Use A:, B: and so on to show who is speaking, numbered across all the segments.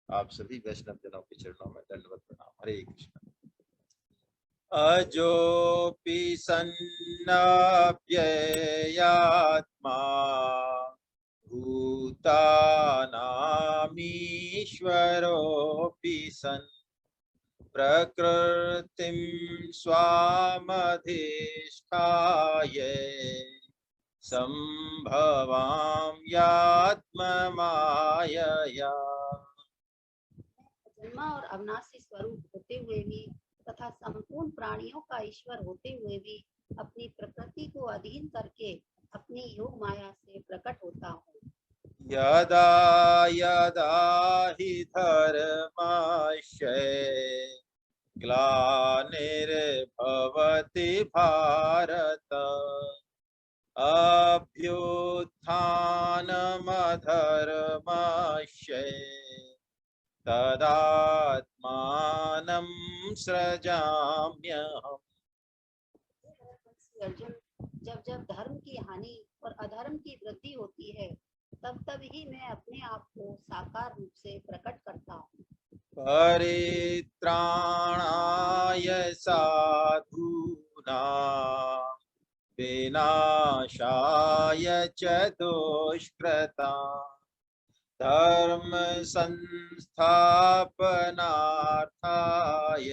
A: आप सभी वैष्णव जनों के चरणों में दंडवत प्रणाम। हरे कृष्ण। अजोपि सन्नव्ययात्मा भूतानामीश्वरोऽपि सन् प्रकृतिं स्वामधिष्ठाय संभवाम्यात्ममायया।
B: जन्मा और अविनाशी स्वरूप होते हुए भी तथा संपूर्ण प्राणियों का ईश्वर होते हुए भी अपनी प्रकृति को अधीन करके अपनी योग माया से प्रकट होता हूँ।
A: यदा यदा हि धर्मस्य ग्लानिर्भवति भारत अभ्युत्थानमधर्मस्य तदात्मानं सृजाम्यहम्।
B: अर्जुन, जब जब धर्म की हानि और अधर्म की वृद्धि होती है तब तब ही मैं अपने आप को साकार रूप से प्रकट करता हूँ।
A: परित्राणाय साधूनां विनाशाय च दुष्कृतां धर्म संस्थापनार्थाय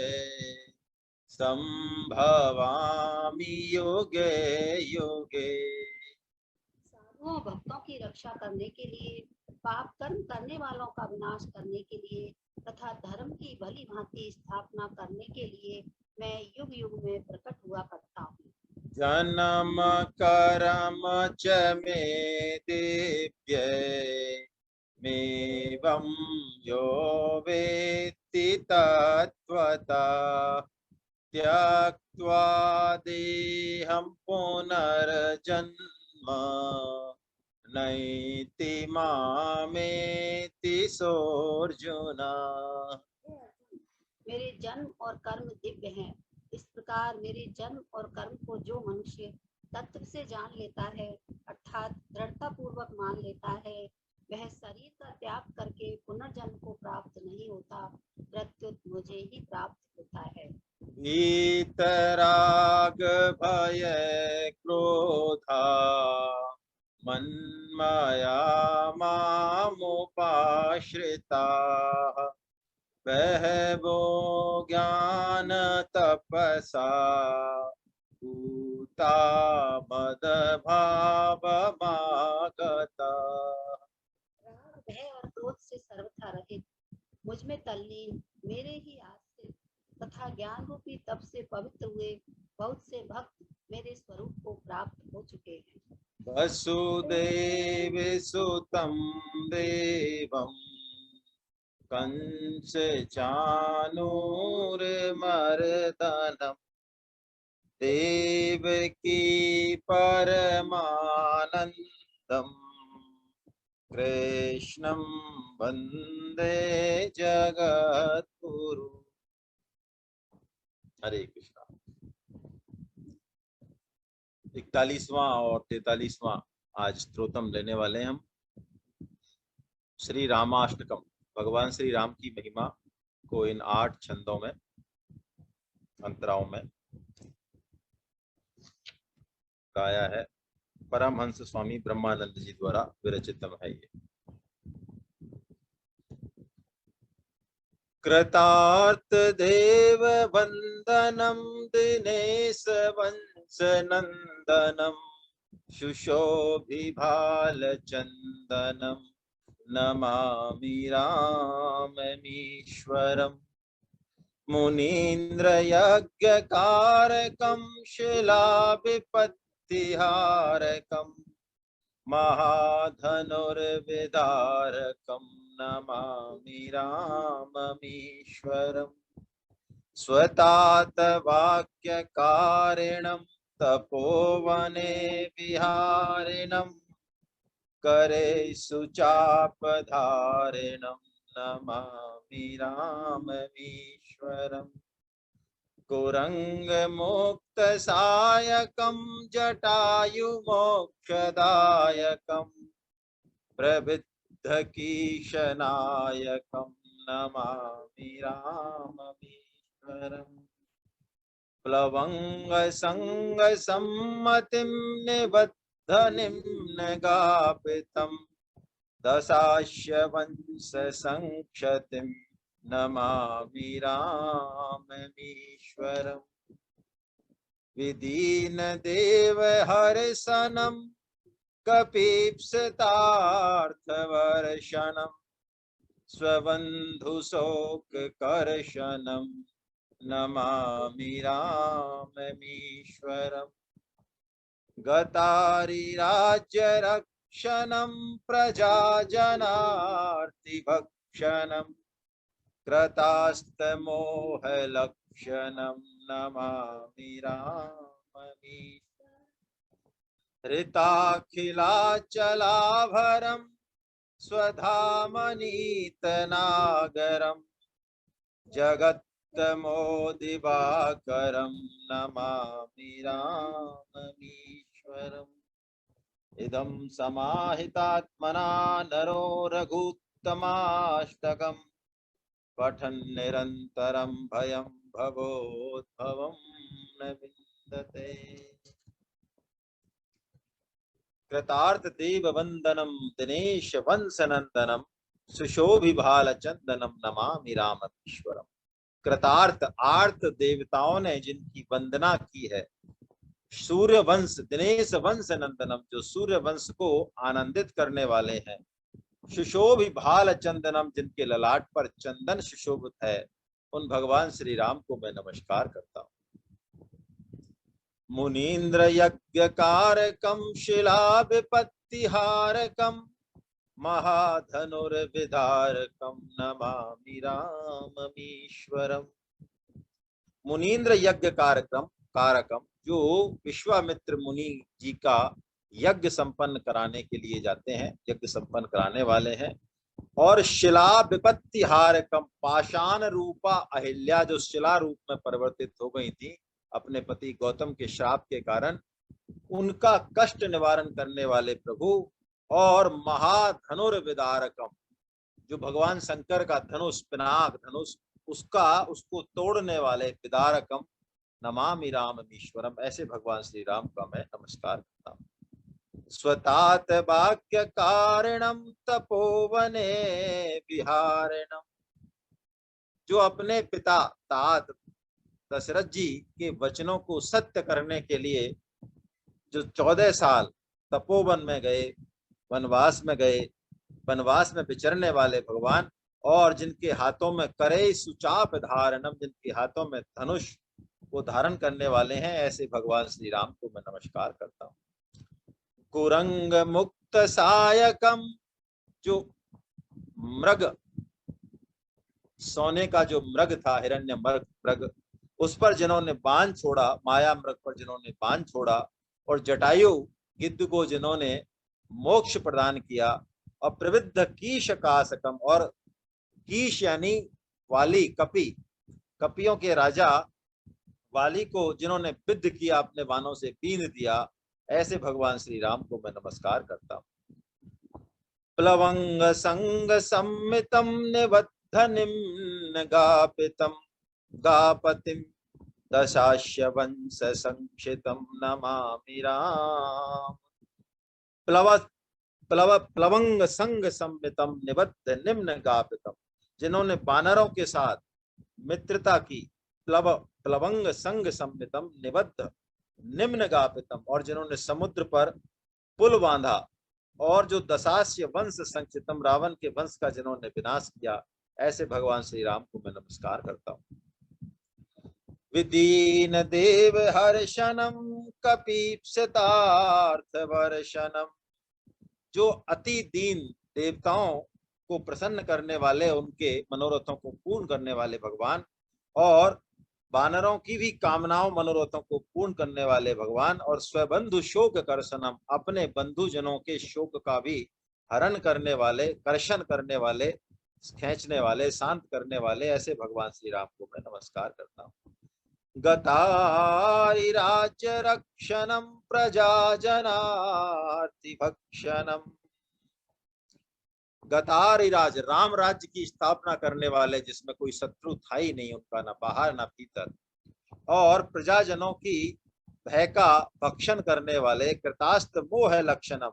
A: संभवामि युगे युगे।
B: साधुओं भक्तों की रक्षा करने के लिए, पाप कर्म करने वालों का विनाश करने के लिए तथा धर्म की भली भांति स्थापना करने के लिए मैं युग युग में प्रकट हुआ करता हूँ।
A: जन्म कर्म च मे दिव्ये मेवं यो वेत्ति तत्त्वतः त्यक्त्वा देहं पुनर्जन्म नैति मामेति सोऽर्जुन।
B: मेरे जन्म और कर्म दिव्य हैं। इस प्रकार मेरे जन्म और कर्म को जो मनुष्य तत्व से जान लेता है अर्थात दृढ़ता पूर्वक मान लेता है, वह शरीर का त्याग करके पुनर्जन्म को प्राप्त नहीं होता, प्रत्युत मुझे ही प्राप्त होता है।
A: वीतराग भय क्रोधा मन्मया मामुपाश्रिताः बहवो ज्ञान तपसा भूता मदभावमागता।
B: राग भय और क्रोध से सर्वथा रहित, मुझ में तल्लीन, मेरे ही आश्रित तथा ज्ञान रूपी तप से पवित्र हुए बहुत से भक्त मेरे स्वरूप को प्राप्त हो चुके हैं।
A: वसुदेव सुतं देवं कंस चाणूरमर्दनं देवकी परमानन्दम् कृष्णं वन्दे जगद्गुरु। हरे कृष्णा। 41वां और 43वां आज स्तोत्रम लेने वाले हैं हम। श्री रामाष्टकम, भगवान श्री राम की महिमा को इन 8 छंदों में, अंतराओं में गाया है। परमहंस स्वामी ब्रह्मानंद जी द्वारा विरचितम है ये। कृतार्थ देव वंदनम दिनेश वंश नंदनम शुशोभिभाल चंदनम नमामि राममीश्वरम् मुनीन्द्र यज्ञ कारकं शिलाविपत्तिहारकं महाधनुर्विदारकं नमामि राममीश्वरम् स्वतात वाक्यकारिणं तपोवने विहारिणं करे सुचापधारिणं नमामि राममीश्वरम् कुरंगमुक्तसायकं जटायुमोक्षदायकं प्रविद्धकीशनायकं नमामि राममीश्वरम्। प्लवंग संग सम्मतिं निबद्ध निम्नगापितं दशाश्य वंश संक्षतिं नमामि राममीश्वरम्। विदीन देव हर्षणं कपीप्सितार्थवर्षणं स्वबन्धुशोककर्षणं नमामि राममीश्वरम्। गतारिराज्यरक्षणं प्रजाजनार्तिभक्षणं कृतास्तमोहलक्षणं नमामि राममीश्वरम्। हृताखिलाचलाभरं स्वधामनीतनागरं जगत्तमोदिवाकरं नमामि राममीश्वरम्। इदं समाहितात्मना नरो रघुत्तमाष्टकं पठन् निरन्तरं भयं भवोद्भवं न विन्दते। कृतार्थ देव वंदनम दिनेश वंशनंदनम सुशोभिभाल चंदनम नमामि राममीश्वरम। कृतार्थ आर्थ देवताओं ने जिनकी वंदना की है, सूर्य वंश दिनेश वंश नंदनम जो सूर्य वंश को आनंदित करने वाले हैं, सुशोभिभाल चंदनम जिनके ललाट पर चंदन सुशोभित है, उन भगवान श्री राम को मैं नमस्कार करता हूँ। मुनीन्द्र यज्ञ कारकम शिला विपत्तिहारकम महाधनुर्विधारकम नमामि राममीश्वरम। मुनीन्द्र यज्ञ कारकम जो विश्वामित्र मुनि जी का यज्ञ संपन्न कराने के लिए जाते हैं, यज्ञ संपन्न कराने वाले हैं। और शिला विपत्तिहारकम पाषाण रूपा अहिल्या जो शिला रूप में परिवर्तित हो गई थी अपने पति गौतम के श्राप के कारण, उनका कष्ट निवारण करने वाले प्रभु। और महाधनुर्विदारकम जो भगवान शंकर का धनुष पिनाक धनुष उसको तोड़ने वाले विदारकम नमामि राममीश्वरम। ऐसे भगवान श्री राम का मैं नमस्कार करता हूँ। स्वतात वाक्य कारणम तपोवने विहारिणम जो अपने पिता तात दशरथ जी के वचनों को सत्य करने के लिए जो 14 साल तपोवन में गए, वनवास में गए, वनवास में विचरने वाले भगवान, और जिनके हाथों में करे सुचाप धारणम जिनके हाथों में धनुष को धारण करने वाले हैं, ऐसे भगवान श्री राम को मैं नमस्कार करता हूँ। कुरंग मुक्त सायकम जो मृग सोने का जो मृग था हिरण्य मृग, उस पर जिन्होंने बाण छोड़ा, माया मृग पर जिन्होंने बाण छोड़ा, और जटायु गिद्ध को जिन्होंने मोक्ष प्रदान किया, और प्रविद्ध कीश कासकम और कीश यानी वाली कपियों के राजा वाली को जिन्होंने विद्ध किया, अपने बाणों से बीन दिया, ऐसे भगवान श्री राम को मैं नमस्कार करता हूँ। प्लवंग संग सम्मितम निबद्ध निम्न गापितम गापतिम दशाश्य वंश संक्षितम नमामि राम। प्लवंग संग सम्मितम निबद्ध निम्न गापितम जिन्होंने बानरों के साथ मित्रता की, प्लवंग संग सम्मितम निबद्ध निम्न गापितम और जिन्होंने समुद्र पर पुल बांधा, और जो दशाश्य वंश संक्षितम रावण के वंश का जिन्होंने विनाश किया, ऐसे भगवान श्री राम को मैं नमस्कार करता हूँ। विदीन देव हर्षणम कपीप्सितार्थवर्षणम जो अति दीन देवताओं को प्रसन्न करने वाले, उनके मनोरथों को पूर्ण करने वाले भगवान, और वानरों की भी कामनाओं मनोरथों को पूर्ण करने वाले भगवान, और स्वबंधु शोक कर्षणम अपने बंधुजनों के शोक का भी हरण करने वाले, कर्षण करने वाले, खींचने वाले, शांत करने वाले, ऐसे भगवान श्री राम को मैं नमस्कार करता हूँ। गतारि राज्य रक्षणम प्रजा जनार्ति भक्षणम गतारिराज, राम राज्य की स्थापना करने वाले, जिसमें कोई शत्रु था ही नहीं उनका, न बाहर न भीतर, और प्रजाजनों की भय का भक्षण करने वाले, कृतास्त मोह लक्षणम,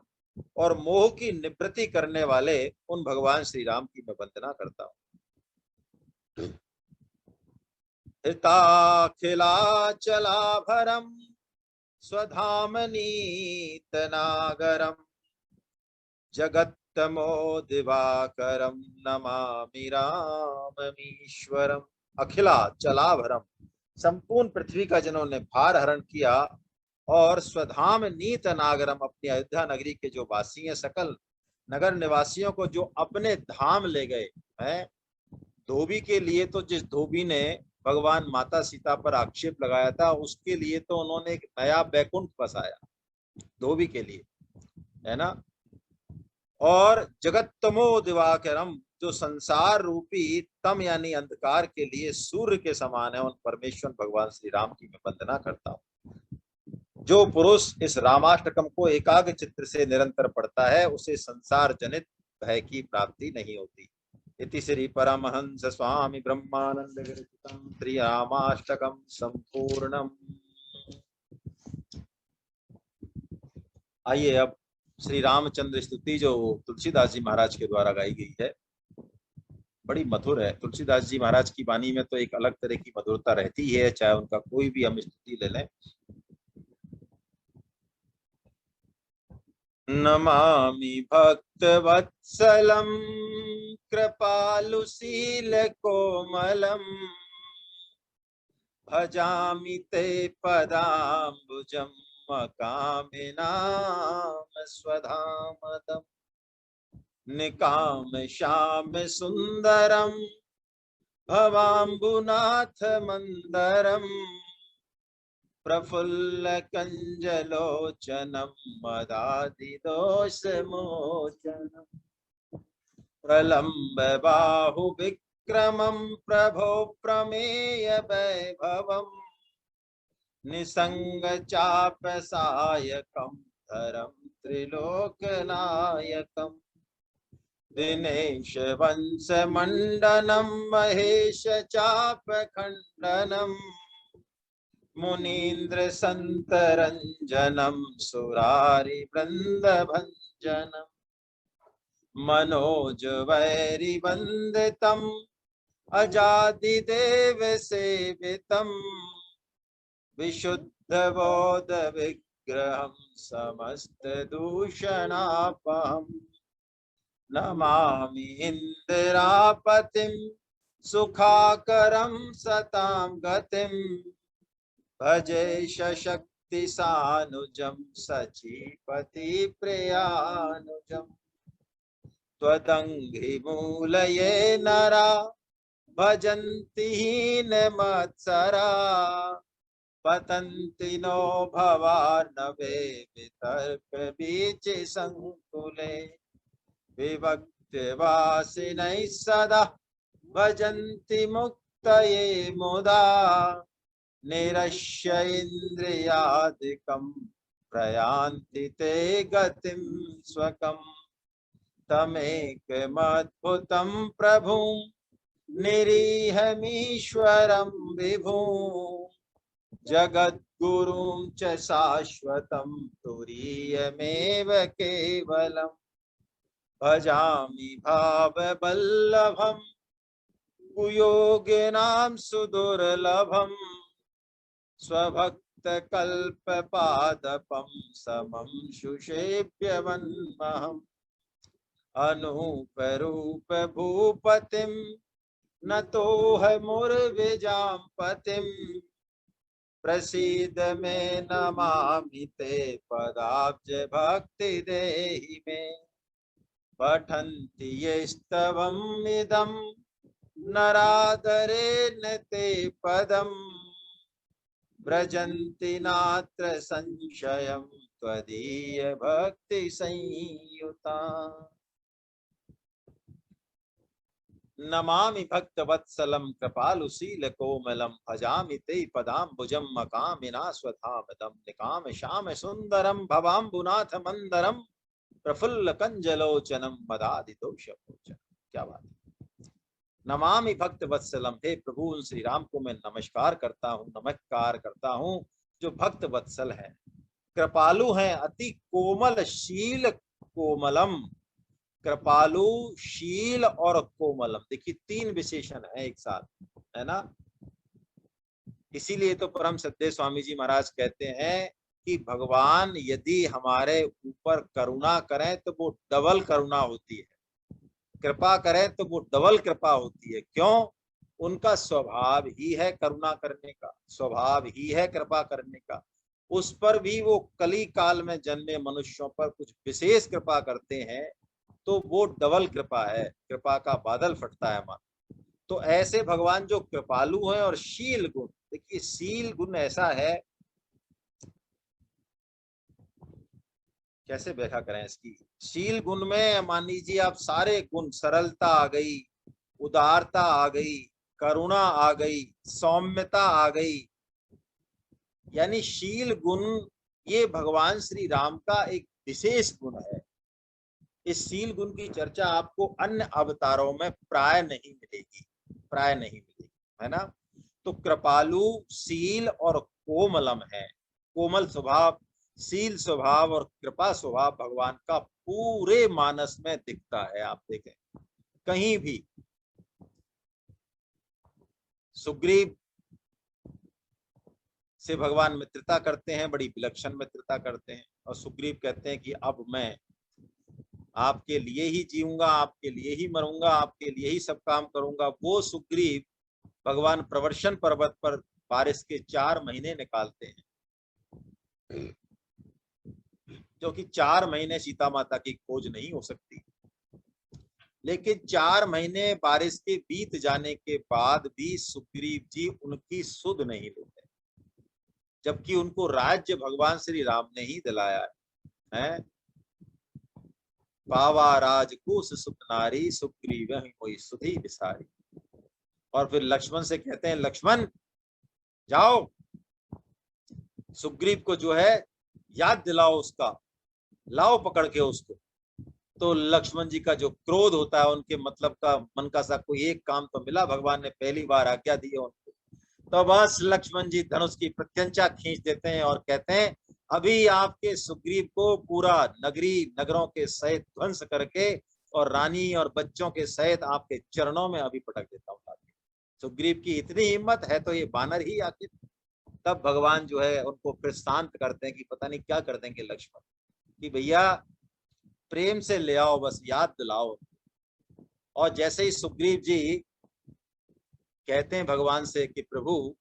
A: और मोह की निवृत्ति करने वाले उन भगवान श्री राम की मैं वंदना करता हूँ। हिताखिलाचलाभरम स्वधामनीतनागरम जगत्तमो दिवाकरम नमामि राममीश्वरम। अखिला चलाभरम, संपूर्ण पृथ्वी का जिन्होंने भार हरण किया, और स्वधाम नीत नागरम, अपनी अयोध्या नगरी के जो वासी हैं, सकल नगर निवासियों को जो अपने धाम ले गए हैं। धोबी के लिए तो, जिस धोबी ने भगवान माता सीता पर आक्षेप लगाया था, उसके लिए तो उन्होंने एक नया बैकुंठ बसाया, धोबी के लिए, है ना। और जगत्तमो दिवाकरम, जो संसार रूपी तम यानी अंधकार के लिए सूर्य के समान है, उन परमेश्वर भगवान श्री राम की मैं वंदना करता हूँ। जो पुरुष इस रामाष्टकम को एकाग्र चित्त से निरंतर पढ़ता है, उसे संसार जनित भय की प्राप्ति नहीं होती। इति श्री परमहंस स्वामी ब्रह्मानंद विरचितम श्री रामाष्टकम संपूर्णम। आइए अब श्री रामचंद्र स्तुति, जो तुलसीदास जी महाराज के द्वारा गाई गई है, बड़ी मधुर है। तुलसीदास जी महाराज की वाणी में तो एक अलग तरह की मधुरता रहती है, चाहे उनका कोई भी हम स्तुति ले लें। नमामि भक्तवत्सलं कृपालुशीलकोमलं भजामि ते पदाम्बुजं मकामिनाम स्वधामदम् निकामश्याम सुन्दरं भवाम्बुनाथ मन्दरम् प्रफुल्लकञ्जलोचनं मदादिदोषमोचनं प्रलम्ब बाहुविक्रमं प्रभो प्रमेय वैभवम् निसङ्गचापसायकं धरं त्रिलोकनायकम् दिनेश वंशमण्डनं महेश चापखण्डनम् मुनीन्द्र संतरंजनम सुरारि वृंदभंजनम मनोज वैरि वंदितम अजादिदेव सेवितम विशुद्ध बोध विग्रहम समस्त दूषणापहम नमामि इंदिरापतिम सुखाकरम सतां गतिम भजे शक्ति सानुजम सचीपति प्रियानुजम त्वदंघ्रि मूलये नरा भजन्ति हीन मत्सरा पतन्ति नो भवार्णवे वितर्क बीच संकुले विभक्तिवासिनैः सदा भजन्ति मुक्तये मुदा निरश्य इन्द्रियादिकं प्रयान्ति ते गतिं स्वकम् तमेकमद्भुतं प्रभुं निरीहमीश्वरं विभुं जगद्गुरुं च शाश्वतं तुरीयमेव केवलम् भजामि भाववल्लभं कुयोगिनां सुदुर्लभम् स्वभक्तकल्पपादपं समं शुषेभ्यवन्महम् अनूपरूप भूपतिं नतोऽहमुर्विजां पतिं प्रसीद मे नमामि ते पदाब्ज भक्ति देहि मे पठन्ति ये स्तवमिदं नरादरेण ते पदम् व्रजन्ति नात्र संशयं त्वदीय भक्ति संयुता। नमामि भक्तवत्सलं कृपालुशीलकोमलं भजामि ते पदाम्बुजं मकामिना स्वधामदं निकामश्याम सुन्दरं भवाम्बुनाथ मन्दरं प्रफुल्ल कंजलोचनम मदादिदोषमोचनम। क्या बात है। नमामि भक्त वत्सलम, हे प्रभु उन श्री राम को मैं नमस्कार करता हूँ जो भक्त वत्सल है, कृपालु हैं, अति कोमल शील कोमलम। कृपालु, शील और कोमलम, देखिए तीन विशेषण है एक साथ, है ना। इसीलिए तो परम सत्य स्वामी जी महाराज कहते हैं कि भगवान यदि हमारे ऊपर करुणा करें तो वो डबल करुणा होती है, कृपा करें तो वो डबल कृपा होती है। क्यों? उनका स्वभाव ही है करुणा करने का, स्वभाव ही है कृपा करने का। उस पर भी वो कली काल में जन्मे मनुष्यों पर कुछ विशेष कृपा करते हैं तो वो डबल कृपा है, कृपा का बादल फटता है मान। तो ऐसे भगवान जो कृपालु हैं और शील गुण, देखिए शील गुण ऐसा है, कैसे व्याख्या करें इसकी। शील गुण में मान लीजिए आप सारे गुण, सरलता आ गई, उदारता आ गई, करुणा आ गई, सौम्यता आ गई, यानी शील गुण ये भगवान श्री राम का एक विशेष गुण है। इस शील गुण की चर्चा आपको अन्य अवतारों में प्राय नहीं मिलेगी, प्राय नहीं मिलेगी, है ना। तो कृपालु, शील और कोमलम है, कोमल स्वभाव, शील स्वभाव और कृपा स्वभाव भगवान का पूरे मानस में दिखता है। आप देखें कहीं भी सुग्रीव से भगवान मित्रता करते हैं, बड़ी विलक्षण मित्रता करते हैं, और सुग्रीव कहते हैं कि अब मैं आपके लिए ही जीऊंगा, आपके लिए ही मरूंगा, आपके लिए ही सब काम करूंगा। वो सुग्रीव भगवान प्रवर्षण पर्वत पर बारिश के 4 महीने निकालते हैं, जो कि 4 महीने सीता माता की खोज नहीं हो सकती, लेकिन 4 महीने बारिश के बीत जाने के बाद भी सुग्रीव जी उनकी सुध नहीं लेते, जबकि उनको राज्य भगवान श्री राम ने ही दिलाया है। पावा राजकुश सुख नारी, सुग्रीव कोई सुधी विसारी। और फिर लक्ष्मण से कहते हैं, लक्ष्मण जाओ सुग्रीव को जो है याद दिलाओ उसका, लाओ पकड़ के उसको। तो लक्ष्मण जी का जो क्रोध होता है, उनके मतलब का मन का सा कोई एक काम तो मिला, भगवान ने पहली बार आज्ञा दी है उनको, तो बस लक्ष्मण जी धनुष की प्रत्यंचा खींच देते हैं और कहते हैं, अभी आपके सुग्रीव को पूरा नगरी नगरों के सहित ध्वंस करके और रानी और बच्चों के सहित आपके चरणों में अभी पटक देता हूँ। सुग्रीव की इतनी हिम्मत है तो ये बानर ही आखिर। तब भगवान जो है उनको फिर शांत करते हैं कि पता नहीं क्या कर देंगे लक्ष्मण, कि भैया प्रेम से ले आओ, बस याद दिलाओ। और जैसे ही सुग्रीव जी कहते हैं भगवान से कि प्रभु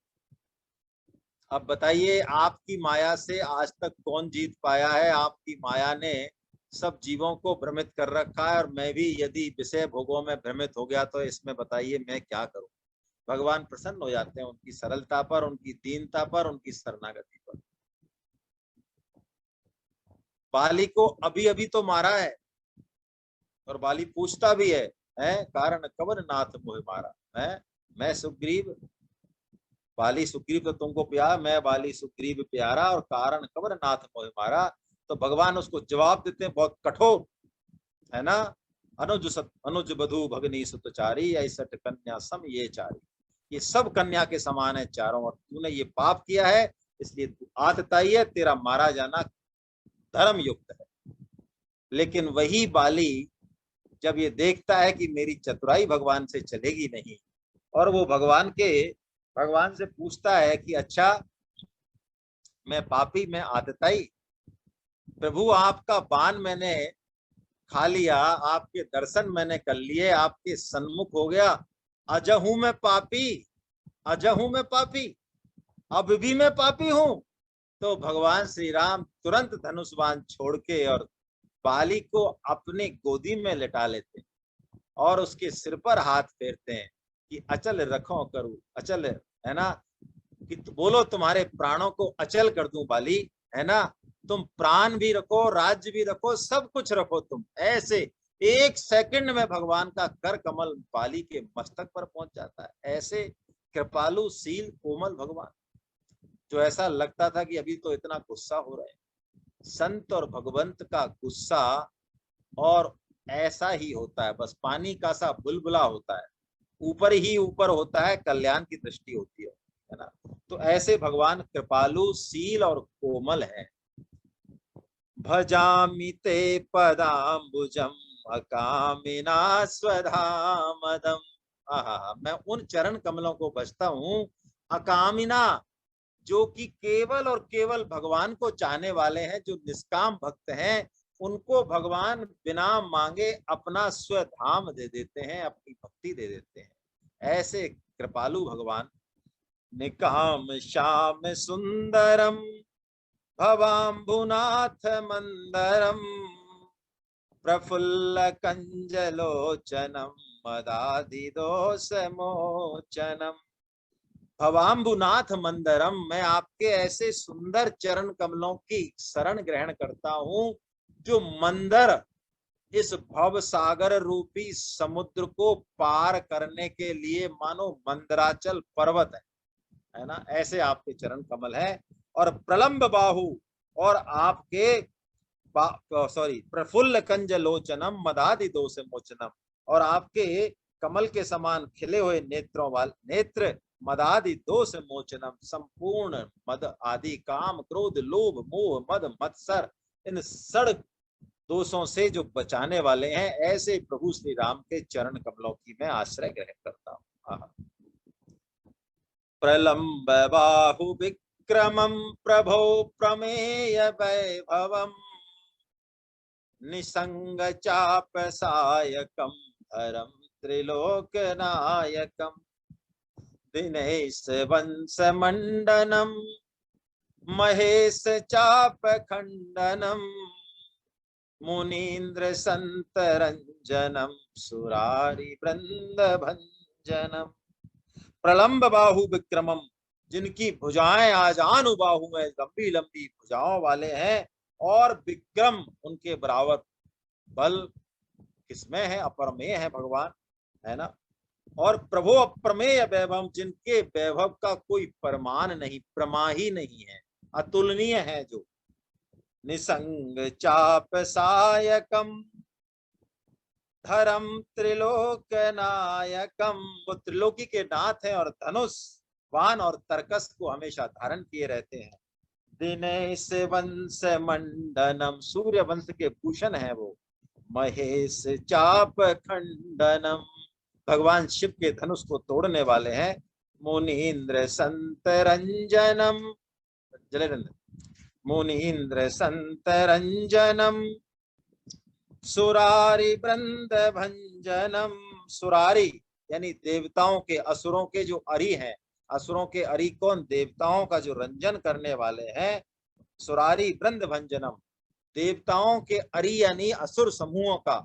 A: अब बताइए आपकी माया से आज तक कौन जीत पाया है, आपकी माया ने सब जीवों को भ्रमित कर रखा है, और मैं भी यदि विषय भोगों में भ्रमित हो गया तो इसमें बताइए मैं क्या करूं। भगवान प्रसन्न हो जाते हैं उनकी सरलता पर, उनकी दीनता पर, उनकी शरणागति पर। बाली को अभी अभी तो मारा है, और बाली पूछता भी है, कारण कवन नाथ मोह मारा, है मैं सुग्रीव, बाली सुग्रीव तो तुमको प्यारा, मैं बाली सुग्रीव प्यारा, और कारण कवन नाथ मोह मारा। तो भगवान उसको जवाब देते हैं बहुत कठोर, है ना। अनुज बधु भगनी सुतचारी, ऐसठ कन्या सम ये चारी, ये सब कन्या के समान है चारों, और तूने ये पाप किया है इसलिए तू आतताई है, तेरा मारा जाना धर्म युक्त है। लेकिन वही बाली जब ये देखता है कि मेरी चतुराई भगवान से चलेगी नहीं, और वो भगवान से पूछता है कि अच्छा मैं पापी, मैं आतताई, प्रभु आपका बाण मैंने खा लिया, आपके दर्शन मैंने कर लिए, आपके सन्मुख हो गया, अजहू मैं पापी, अजहू मैं पापी, अब भी मैं पापी हूं। तो भगवान श्री राम तुरंत धनुष बाण छोड़ के और बाली को अपने गोदी में लेटा लेते हैं और उसके सिर पर हाथ फेरते हैं कि अचल रखो करूं, अचल, है ना, कि बोलो तुम्हारे प्राणों को अचल कर दूं बाली, है ना, तुम प्राण भी रखो, राज्य भी रखो, सब कुछ रखो तुम। ऐसे 1 सेकंड में भगवान का कर कमल बाली के मस्तक पर पहुंच जाता है। ऐसे कृपालु, शील, कोमल भगवान, जो ऐसा लगता था कि अभी तो इतना गुस्सा हो रहा है। संत और भगवंत का गुस्सा और ऐसा ही होता है, बस पानी का सा बुलबुला होता है, ऊपर ही ऊपर होता है, कल्याण की दृष्टि होती है ना। तो ऐसे भगवान कृपालु, शील और कोमल है। भजामि ते पदाम्बुजम अकामिना स्वधामदम। आहा, मैं उन चरण कमलों को बचता हूँ, अकामिना, जो कि केवल और केवल भगवान को चाहने वाले हैं, जो निष्काम भक्त हैं, उनको भगवान बिना मांगे अपना स्वधाम दे देते हैं, अपनी भक्ति दे देते हैं। ऐसे कृपालु भगवान। निकाम श्याम सुंदरम भवाम्बुनाथ मंदरम प्रफुल्ल कंजलोचनम मदादिदोष मोचनम। भवाम्बुनाथ मंदरम, मैं आपके ऐसे सुंदर चरण कमलों की शरण ग्रहण करता हूँ, जो मंदर, इस भव सागर रूपी समुद्र को पार करने के लिए मानो मंदराचल पर्वत है ना, ऐसे आपके चरण कमल है। और प्रलंब बाहु, और आपके प्रफुल्ल कंज लोचनम मदादि दोष मोचनम, और आपके कमल के समान खिले हुए नेत्रों वाले नेत्र, मदादि दोष मोचनम, संपूर्ण मद आदि काम क्रोध लोभ मोह मद मत्सर, इन सड़ दोषों से जो बचाने वाले हैं, ऐसे प्रभु श्री राम के चरण कमलों की मैं आश्रय ग्रहण करता हूँ। प्रलंब बाहु विक्रमं प्रभो प्रमेय वैभवम् निसंग चाप सायकम धरम त्रिलोकनायकम दिनेश वंश मंडनम महेश चाप खंडनम मुनीन्द्र संत रंजनम सुरारी वृंद भंजनम। प्रलंब बाहु विक्रमम, जिनकी भुजाएं आजानुबाहु में लंबी लंबी भुजाओं वाले हैं, और विक्रम, उनके बराबर बल किसमें है, अपरमेय है भगवान, है ना। और प्रभु अप्रमेय वैभव, जिनके वैभव का कोई प्रमाण नहीं, प्रमाही नहीं है, अतुलनीय है जो। निसंग चाप सायकम धरम त्रिलोक नायकम, वो त्रिलोकी के नाथ है, और धनुष वान और तरकस को हमेशा धारण किए रहते हैं। दिनेश वंश मंडनम, सूर्य वंश के भूषण है वो। महेश चाप खंडनम, भगवान शिव के धनुष को तोड़ने वाले हैं। मुनीन्द्र संत रंजनम, जलेंद्र, मुनीन्द्र संत रंजनम सुरारी वृंद भंजनम, सुरारी यानी देवताओं के, असुरों के जो अरी हैं, असुरों के अरी कौन, देवताओं का जो रंजन करने वाले हैं। सुरारी वृंद भंजनम, देवताओं के अरी यानी असुर समूहों का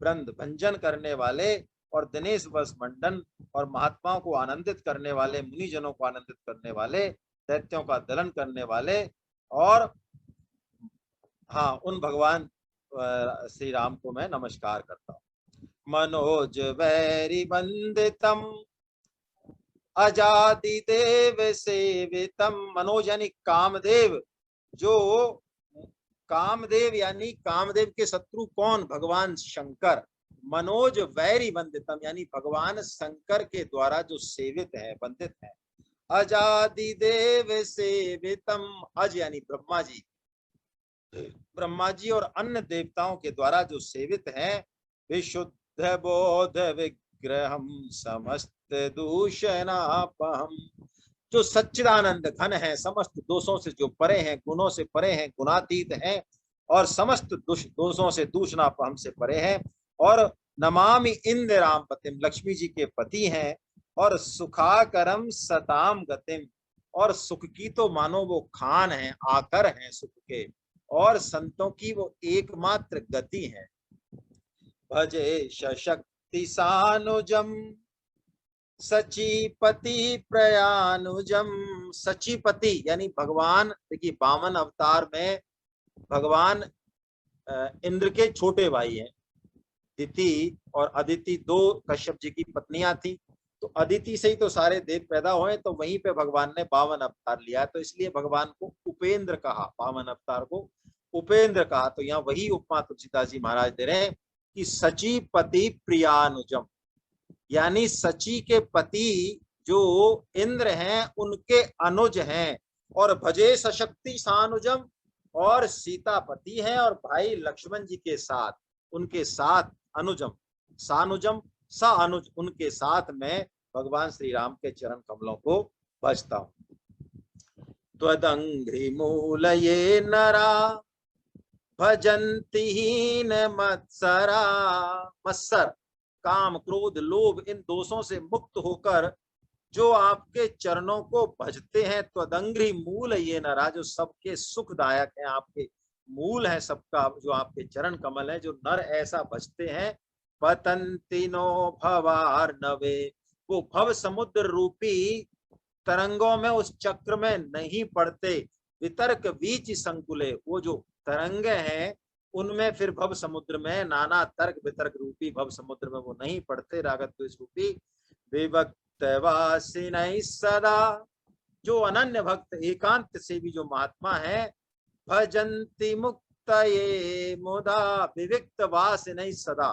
A: वृंद भंजन करने वाले, और दिनेश बस मंडन, और महात्माओं को आनंदित करने वाले, मुनिजनों को आनंदित करने वाले, दैत्यों का दलन करने वाले। और हाँ, उन भगवान श्री राम को मैं नमस्कार करता हूँ। मनोज वैरी वंदितम अजादि देव सेवितम, मनोज यानी कामदेव, जो कामदेव यानी कामदेव के शत्रु कौन, भगवान शंकर। मनोज वैरी वंदितम यानी भगवान शंकर के द्वारा जो सेवित है, वंदित है। अजादि देव सेवितम, अज यानी ब्रह्मा जी, ब्रह्मा जी और अन्य देवताओं के द्वारा जो सेवित हैं। विशुद्ध बोध विग्रहम समस्त दूषणापहम, जो सच्चिदानंद घन है, समस्त दोषों से जो परे हैं, गुणों से परे हैं, गुणातीत हैं, और समस्त दोषों से, दूषणापहम से परे हैं। और नमामि इंदिराम पतिम, लक्ष्मी जी के पति हैं। और सुखाकरम सताम गतिम, और सुख की तो मानो वो खान है, आकर हैं सुख के, और संतों की वो एकमात्र गति है। भजे शक्ति सानुजम सचीपति प्रयानुजम, सचीपति यानी भगवान, देखिए 52 अवतार में भगवान इंद्र के छोटे भाई हैं। दिति और अदिति दो कश्यप जी की पत्नियां थी, तो अदिति से ही तो सारे देव पैदा हुए, तो वहीं पे भगवान ने 52 अवतार लिया, तो इसलिए भगवान को उपेंद्र कहा 52 अवतार को। उपेंद्र कहा, तो यहाँ वही उपमा तुलसीदास जी महाराज दे रहे हैं कि सची पति प्रियानुजम, यानी सची के पति जो इंद्र हैं उनके अनुज हैं, और भजे सशक्ति सानुजम, और सीतापति हैं और भाई लक्ष्मण जी के साथ, उनके साथ अनुजम सानुजम सा अनुज, उनके साथ मैं भगवान श्री राम के चरण कमलों को भजता हूं। त्वदंघ्रि मूलये नरा भजन्ति हीन मत्सरा, मत्सर काम क्रोध लोभ इन दोषों से मुक्त होकर जो आपके चरणों को भजते हैं, त्वदंघ्रि मूल ये नरा, जो सबके सुखदायक हैं, आपके मूल है सबका, जो आपके चरण कमल है, जो नर ऐसा भजते हैं, पतंति नो भवार्णवे, वो भव समुद्र रूपी तरंगों में उस चक्र में नहीं पड़ते, वितर्क बीच संकुले, वो जो तरंगे हैं उनमें फिर भव समुद्र में नाना तर्क वितर्क रूपी भव समुद्र में वो नहीं पड़ते, रागत द्वेष रूपी विभक्त वासिनै सदा, जो अनन्य भक्त एकांत से भी जो महात्मा है, भजन्ति मुक्तये मुदा विविक्त वासिनै सदा,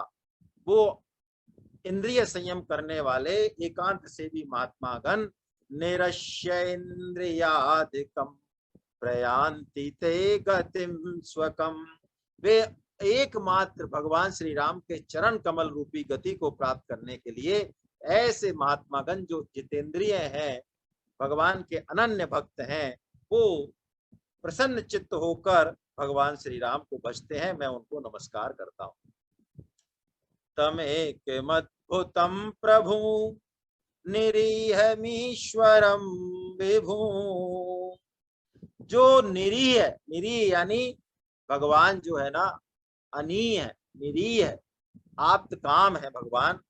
A: वो इंद्रिय संयम करने वाले एकांत से भी महात्मा गण, निरश्य इंद्रियादिकम प्रयान्ति ते गतिम स्वकम, वे एकमात्र भगवान श्री राम के चरण कमल रूपी गति को प्राप्त करने के लिए ऐसे महात्मागण जो जितेंद्रिय हैं, भगवान के अनन्य भक्त हैं, वो प्रसन्न चित्त होकर भगवान श्री राम को भजते हैं, मैं उनको नमस्कार करता हूँ। तमेकमद्भुतं प्रभु निरीहमीश्वरम विभु, जो निरीह है, निरीह यानी भगवान जो है ना अनीय है, निरीह है, आप्त काम है भगवान,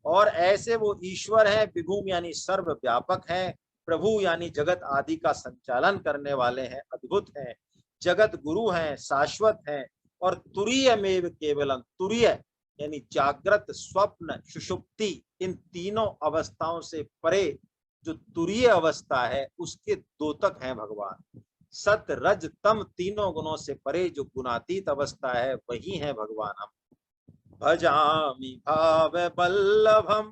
A: और ऐसे वो ईश्वर है, विभुम यानी सर्वव्यापक है, प्रभु यानी जगत आदि का संचालन करने वाले हैं, अद्भुत हैं, जगत गुरु हैं, शाश्वत हैं, और तुरीयमेव केवलम, तुरीय यानी जागृत स्वप्न सुषुप्ति इन तीनों अवस्थाओं से परे जो तुरीय अवस्था है उसके द्योतक हैं भगवान, सत रज तम तीनों गुणों से परे जो गुणातीत अवस्था है वही है भगवान। हम भजामि भाव बल्लभम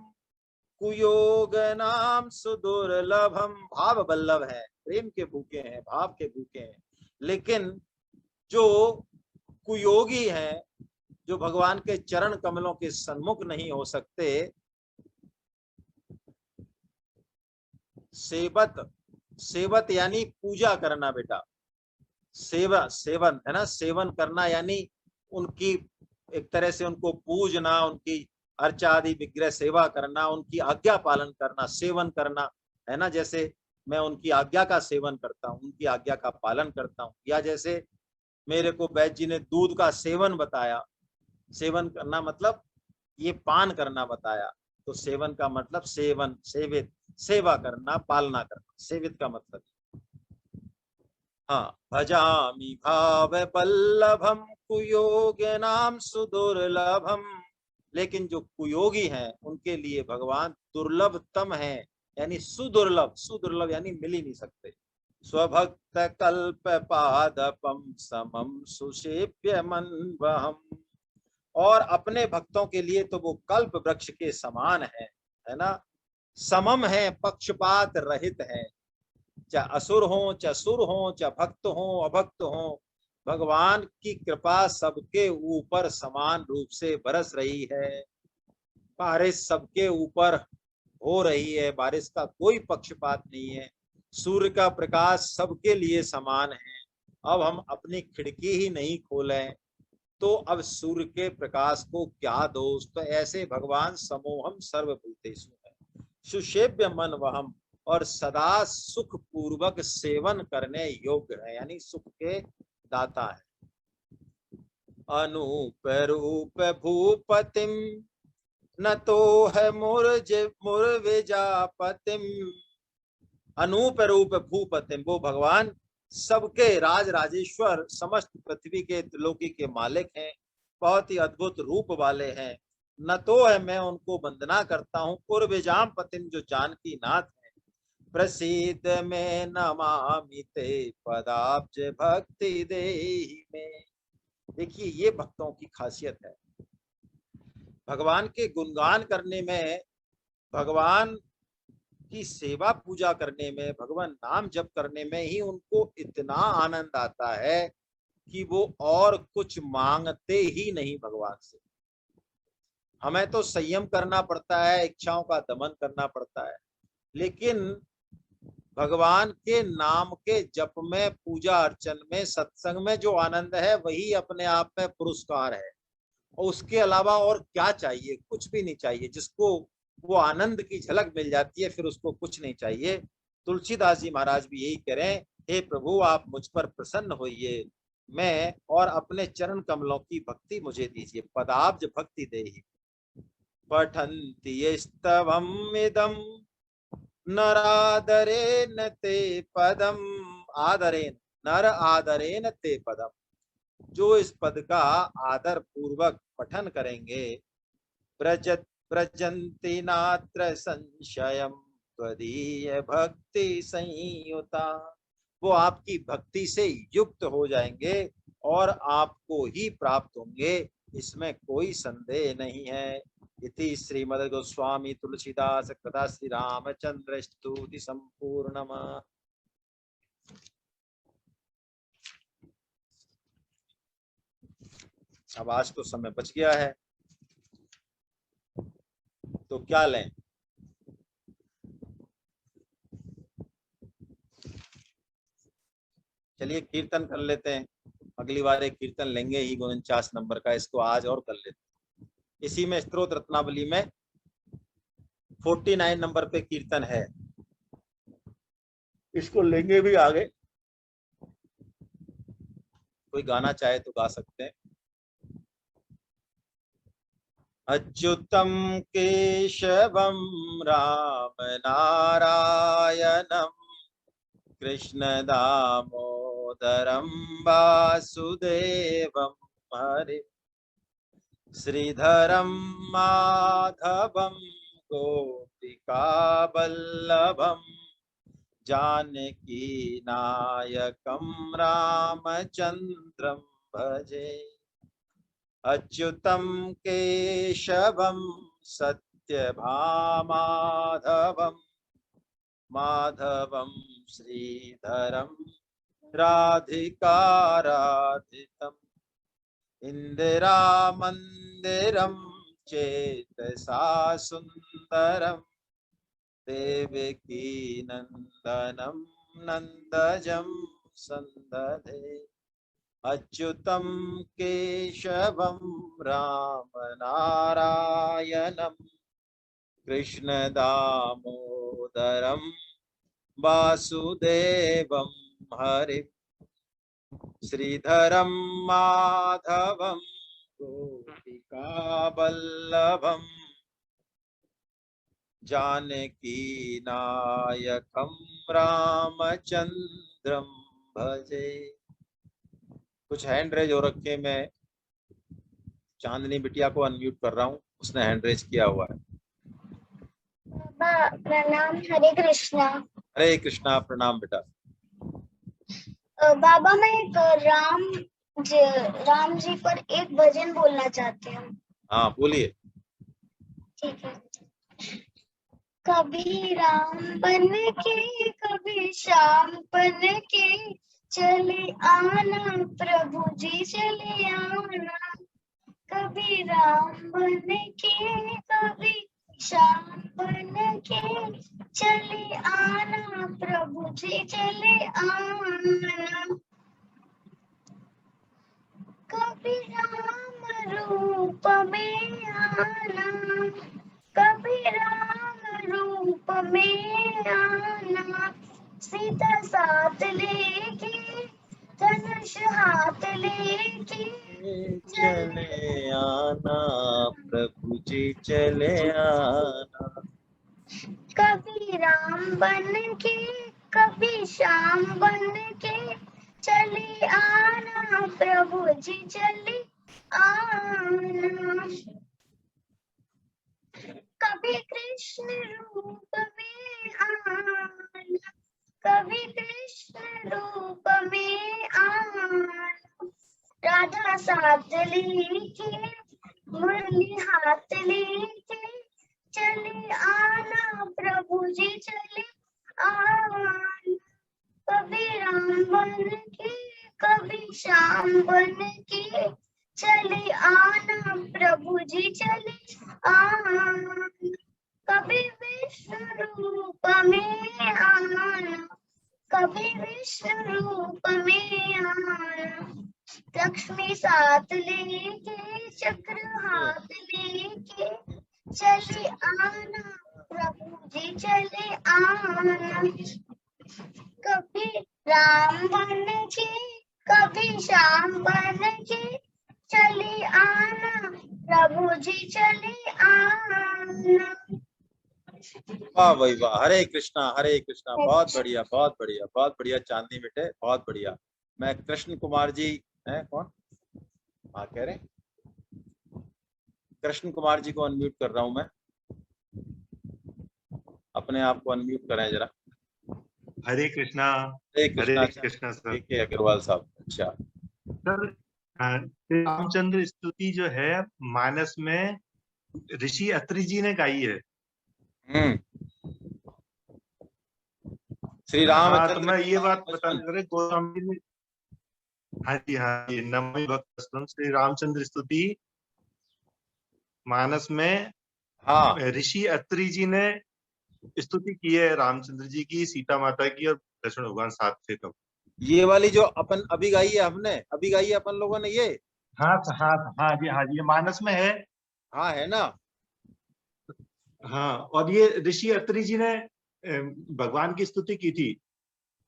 A: कुयोग नाम सुदुर्लभम, भाव बल्लभ है, प्रेम के भूखे हैं, भाव के भूखे हैं, लेकिन जो कुयोगी हैं, जो भगवान के चरण कमलों के सन्मुख नहीं हो सकते, सेवत, सेवत यानी पूजा करना बेटा, सेवा सेवन है ना, सेवन करना यानी उनकी एक तरह से उनको पूजना, उनकी अर्चा आदि विग्रह सेवा करना, उनकी आज्ञा पालन करना, सेवन करना है ना, जैसे मैं उनकी आज्ञा का सेवन करता हूँ, उनकी आज्ञा का पालन करता हूँ, या जैसे मेरे को वैद्य जी ने दूध का सेवन बताया, सेवन करना मतलब ये पान करना बताया, तो सेवन का मतलब सेवन, सेवित, सेवा करना, पालना करना, सेवित का मतलब। हाँ, भजामि भाव बल्लभम कुयोग नाम सुदुर्लभम, लेकिन जो कुयोगी हैं उनके लिए भगवान दुर्लभतम है, यानी सुदुर्लभ, सुदुर्लभ यानी मिल ही नहीं सकते। स्वभक्त कल्प पादपम समम सुषेप्य मनवहम, और अपने भक्तों के लिए तो वो कल्प वृक्ष के समान है ना, समम है, पक्षपात रहित है, चाहे असुर हो, चाहे सुर हो, चाहे भक्त हो, अभक्त हो, भगवान की कृपा सबके ऊपर समान रूप से बरस रही है, बारिश सबके ऊपर हो रही है, बारिश का कोई पक्षपात नहीं है, सूर्य का प्रकाश सबके लिए समान है। अब हम अपनी खिड़की ही नहीं खोलें तो अब सूर्य के प्रकाश को क्या दोष, तो ऐसे भगवान समोहम सर्वभूतेषु है, सुषेव्य मन वहम, और सदा सुख पूर्वक सेवन करने योग्य है, यानी सुख के दाता है। अनूप रूप भूपतिम न तो है मुर्विजापतिम, अनूप रूप भूपतिम, वो भगवान सबके राज राजेश्वर, समस्त पृथ्वी के त्रिलोकी के मालिक हैं, बहुत ही अद्भुत रूप वाले हैं। न तो है, मैं उनको वंदना करता हूँ, उर्विजाम पतिम, जो जानकी नाथ है, प्रसिद्ध में नमामि ते पदाब्ज भक्ति देहि में, देखिए ये भक्तों की खासियत है। भगवान के गुणगान करने में, भगवान की सेवा पूजा करने में, भगवान नाम जप करने में ही उनको इतना आनंद आता है कि वो और कुछ मांगते ही नहीं भगवान से। हमें तो संयम करना पड़ता है, इच्छाओं का दमन करना पड़ता है, लेकिन भगवान के नाम के जप में, पूजा अर्चन में, सत्संग में जो आनंद है वही अपने आप में पुरस्कार है। और उसके अलावा और क्या चाहिए? कुछ भी नहीं चाहिए। जिसको वो आनंद की झलक मिल जाती है फिर उसको कुछ नहीं चाहिए। तुलसीदास जी महाराज भी यही कह रहे हैं, हे प्रभु आप मुझ पर प्रसन्न होइए, मैं और अपने चरण कमलों की भक्ति मुझे दीजिए। पदाब्ज भक्ति देहि पठन्ति स्तवम् इदम् नरादरेन ते पदम। आदरेन, नर आदरेन ते पदम। जो इस पद का आदर पूर्वक पठन करेंगे, व्रजन्ति नात्र संशयम त्वदीय भक्ति संयुता, वो आपकी भक्ति से युक्त हो जाएंगे और आपको ही प्राप्त होंगे, इसमें कोई संदेह नहीं है। इति श्रीमद् गोस्वामी तुलसीदास कथा श्री रामचंद्र स्तुति संपूर्णम। अब आज तो समय बच गया है, तो क्या लें? चलिए कीर्तन कर लेते हैं। अगली बार एक कीर्तन लेंगे ही 49 नंबर का, इसको आज और कर लेते हैं। इसी में स्तोत्र रत्नावली में 49 नंबर पे कीर्तन है, इसको लेंगे भी आगे। कोई गाना चाहे तो गा सकते हैं। अच्युतम केशवम राम नारायणम कृष्ण दामोदरम वासुदेवम हरे श्रीधरम माधवम गोपिका वल्लभम जानकी नायकम रामचंद्रम भजे। अच्युतम केशवम सत्यभामाधवम माधवम श्रीधरम राधिकाराधितम इंदिरामंदिरम चेतसा सुंदरम देवकी नंदनम नंदजम संदधे। अच्युतम केशवम राम नारायणम कृष्ण दामोदरम वासुदेवम हरे श्रीधरम माधवम गोपिका वल्लभम जानकी नायकम रामचंद्रम भजे। कुछ हैंड रेज हो रखे, मैं चांदनी बिटिया को अनम्यूट कर रहा हूँ, उसने हैंड रेज किया हुआ है।
C: प्रणाम, हरे कृष्णा।
A: हरे कृष्णा, प्रणाम बेटा।
C: बाबा मैं एक राम जी पर एक भजन बोलना चाहती हूँ।
A: हाँ बोलिए।
C: ठीक है। कभी राम बन के कभी श्याम बन के चले आना प्रभु जी चले आना। कभी राम बन के कभी श्याम बन के चले आना प्रभु जी चले आना। कभी राम रूप में आना कभी राम रूप में आना। सीता साथ लेके धनुष हाथ लेके
A: चले आना प्रभु जी चले आना।
C: कभी राम बन के कभी श्याम बन के चले आना प्रभु जी चले आना। कभी कृष्ण रूप में आना कभी कृष्ण रूप में आना। राधा साथ लेके मुरली हाथ लेके चले आना प्रभु जी चले आना। कभी राम बन के कभी श्याम बन के चले आना प्रभु जी चले आना। कभी विष्णु रूप में आना कभी विष्णु रूप में आना। लक्ष्मी साथ लेके चक्र हाथ लेके चले आना प्रभु जी चले आना। कभी राम बन के कभी श्याम बन के चले आना प्रभु जी चले आना।
A: वाह भाई वाह, हरे कृष्णा हरे कृष्णा। बहुत बढ़िया बहुत बढ़िया बहुत बढ़िया चांदनी बेटे, बहुत बढ़िया। मैं कृष्ण कुमार जी हैं, कौन? हाँ कह रहे कृष्ण कुमार जी को अनम्यूट कर रहा हूं मैं, अपने आप को अनम्यूट करें जरा।
D: हरे कृष्णा।
A: हरे कृष्णा।
D: हरे कृष्णा सर।
A: के अग्रवाल साहब। अच्छा
D: सर, श्री रामचंद्र स्तुति जो है मानस में ऋषि अत्रि जी ने गाई है।
A: श्री
D: हाँ, तो
A: रामचंद्र
D: मैं ये बात
A: बचपन।
D: बताने जा रहा गोस्वामी जी ने। हाँ जी नमो भक्तस्तुम श्री रामचंद्र स्तुति मानस में
A: हाँ
D: ऋषि अत्रि जी ने स्तुति की है रामचंद्र जी की, सीता माता की और लक्ष्मण भगवान साथ थे तब।
A: ये वाली जो अपन अभी गाई है, हमने अभी गाई है अपन लोगों ने ये।
D: हाँ जी ये मानस में है।
A: हाँ है ना।
D: हाँ, और ये ऋषि अत्रि जी ने भगवान की स्तुति की थी।